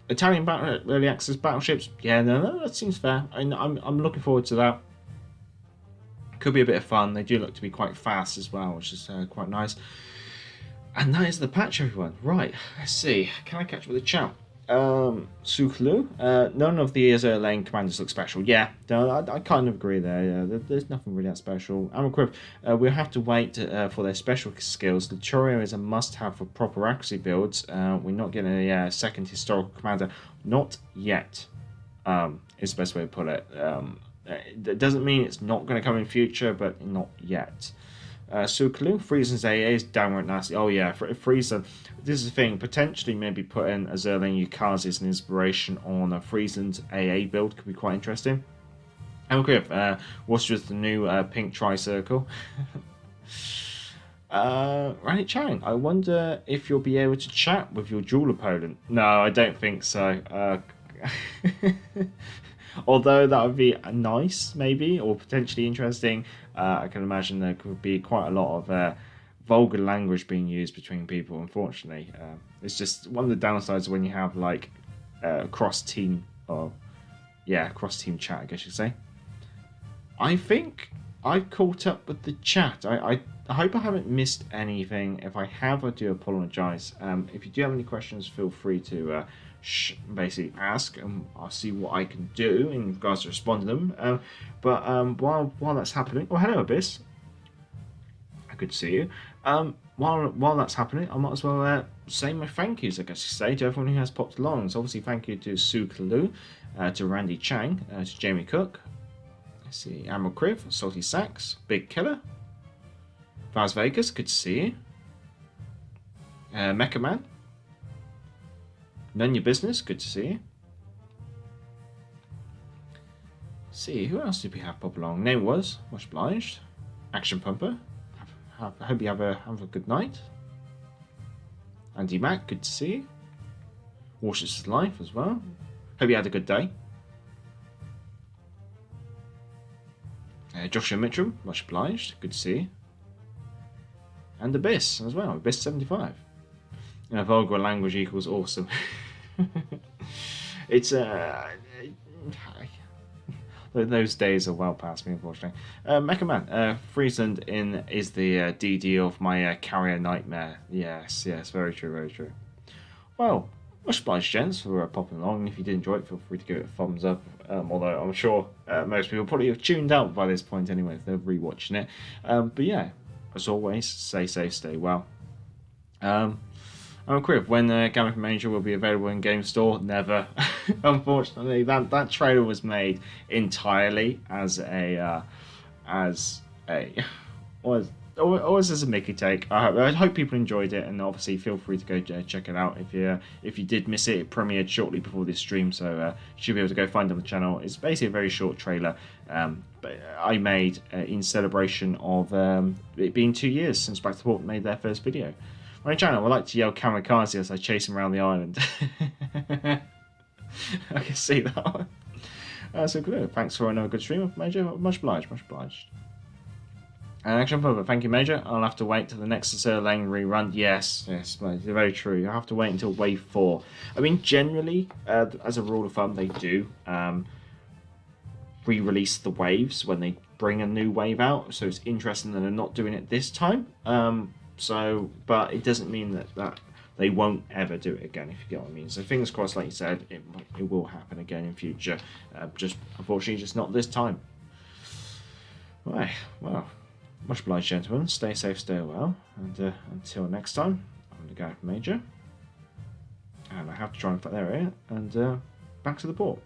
I: Italian early access battleships. Yeah, no, that seems fair. I'm looking forward to that. Could be a bit of fun. They do look to be quite fast as well, which is quite nice. And that is the patch, everyone. Right, let's see. Can I catch up with the chat? Sukuku. None of the Azur lane commanders look special. Yeah, no, I kind of agree there. Yeah, there's nothing really that special. We'll have to wait for their special skills. Litoria is a must-have for proper accuracy builds. We're not getting a second historical commander. Not yet, is the best way to put it. That doesn't mean it's not going to come in future, but not yet. Sukuku, Friesen's AA is downright nasty. Oh yeah, Friesen. This is the thing. Potentially, maybe put in Azur lane Yukazi as an inspiration on a Friesen's AA build could be quite interesting. And what's with the new pink tricircle? Randy Chang, I wonder if you'll be able to chat with your dual opponent. No, I don't think so. Although that would be nice, maybe, or potentially interesting. I can imagine there could be quite a lot of vulgar language being used between people, unfortunately. It's just one of the downsides when you have, like, cross-team chat, I guess you'd say. I think I've caught up with the chat. I hope I haven't missed anything. If I have, I do apologise. If you do have any questions, feel free to basically ask, and I'll see what I can do in regards to responding to them. But while that's happening, oh hello Abyss, good to see you. While that's happening, I might as well say my thank yous, I guess you say, to everyone who has popped along. So obviously thank you to Sukuku, to Randy Chang, to Jamie Cook, let's see, Admiral Criv, Salty Sacks, Big Killer, Vaz Vegas, good to see you, Mecha Man, None Your Business, good to see you. Let's see, who else did we have pop along? Name was, much obliged. Action Pumper, I hope you have a good night. Andy Mac, good to see you. Warships Life as well. Hope you had a good day. Joshua Mitchell, much obliged, good to see you. And Abyss as well, Abyss 75. Vulgar language equals awesome. It's those days are well past me, unfortunately. Mecha Man, Friesland is the DD of my carrier nightmare. Yes, very true, very true. Well, much obliged, gents, for popping along. If you did enjoy it, feel free to give it a thumbs up. Although I'm sure most people probably have tuned out by this point anyway if they're rewatching it. But yeah, as always, stay safe, stay well. Criv, when Gamma Manager will be available in Game Store? Never. Unfortunately, that trailer was made entirely as a Mickey take. I hope people enjoyed it, and obviously feel free to go check it out if you did miss it. It premiered shortly before this stream, so you should be able to go find it on the channel. It's basically a very short trailer, but I made in celebration of it being 2 years since Back to Port made their first video. My channel, I like to yell kamikaze as I chase him around the island. I can see that one. So good. Thanks for another good stream, Major. Much obliged, much obliged. Action Pumper, thank you, Major. I'll have to wait till the next Azur Lane rerun. Yes, very true. You'll have to wait until Wave 4. I mean, generally, as a rule of thumb, they do. re-release the waves when they bring a new wave out. So it's interesting that they're not doing it this time. But it doesn't mean that they won't ever do it again, if you get what I mean. So fingers crossed, like you said, it will happen again in future. Just unfortunately, just not this time. Right, well, much obliged, gentlemen. Stay safe, stay well, and until next time, I'm the Gareth Major, and I have to try and fight their area, and back to the port.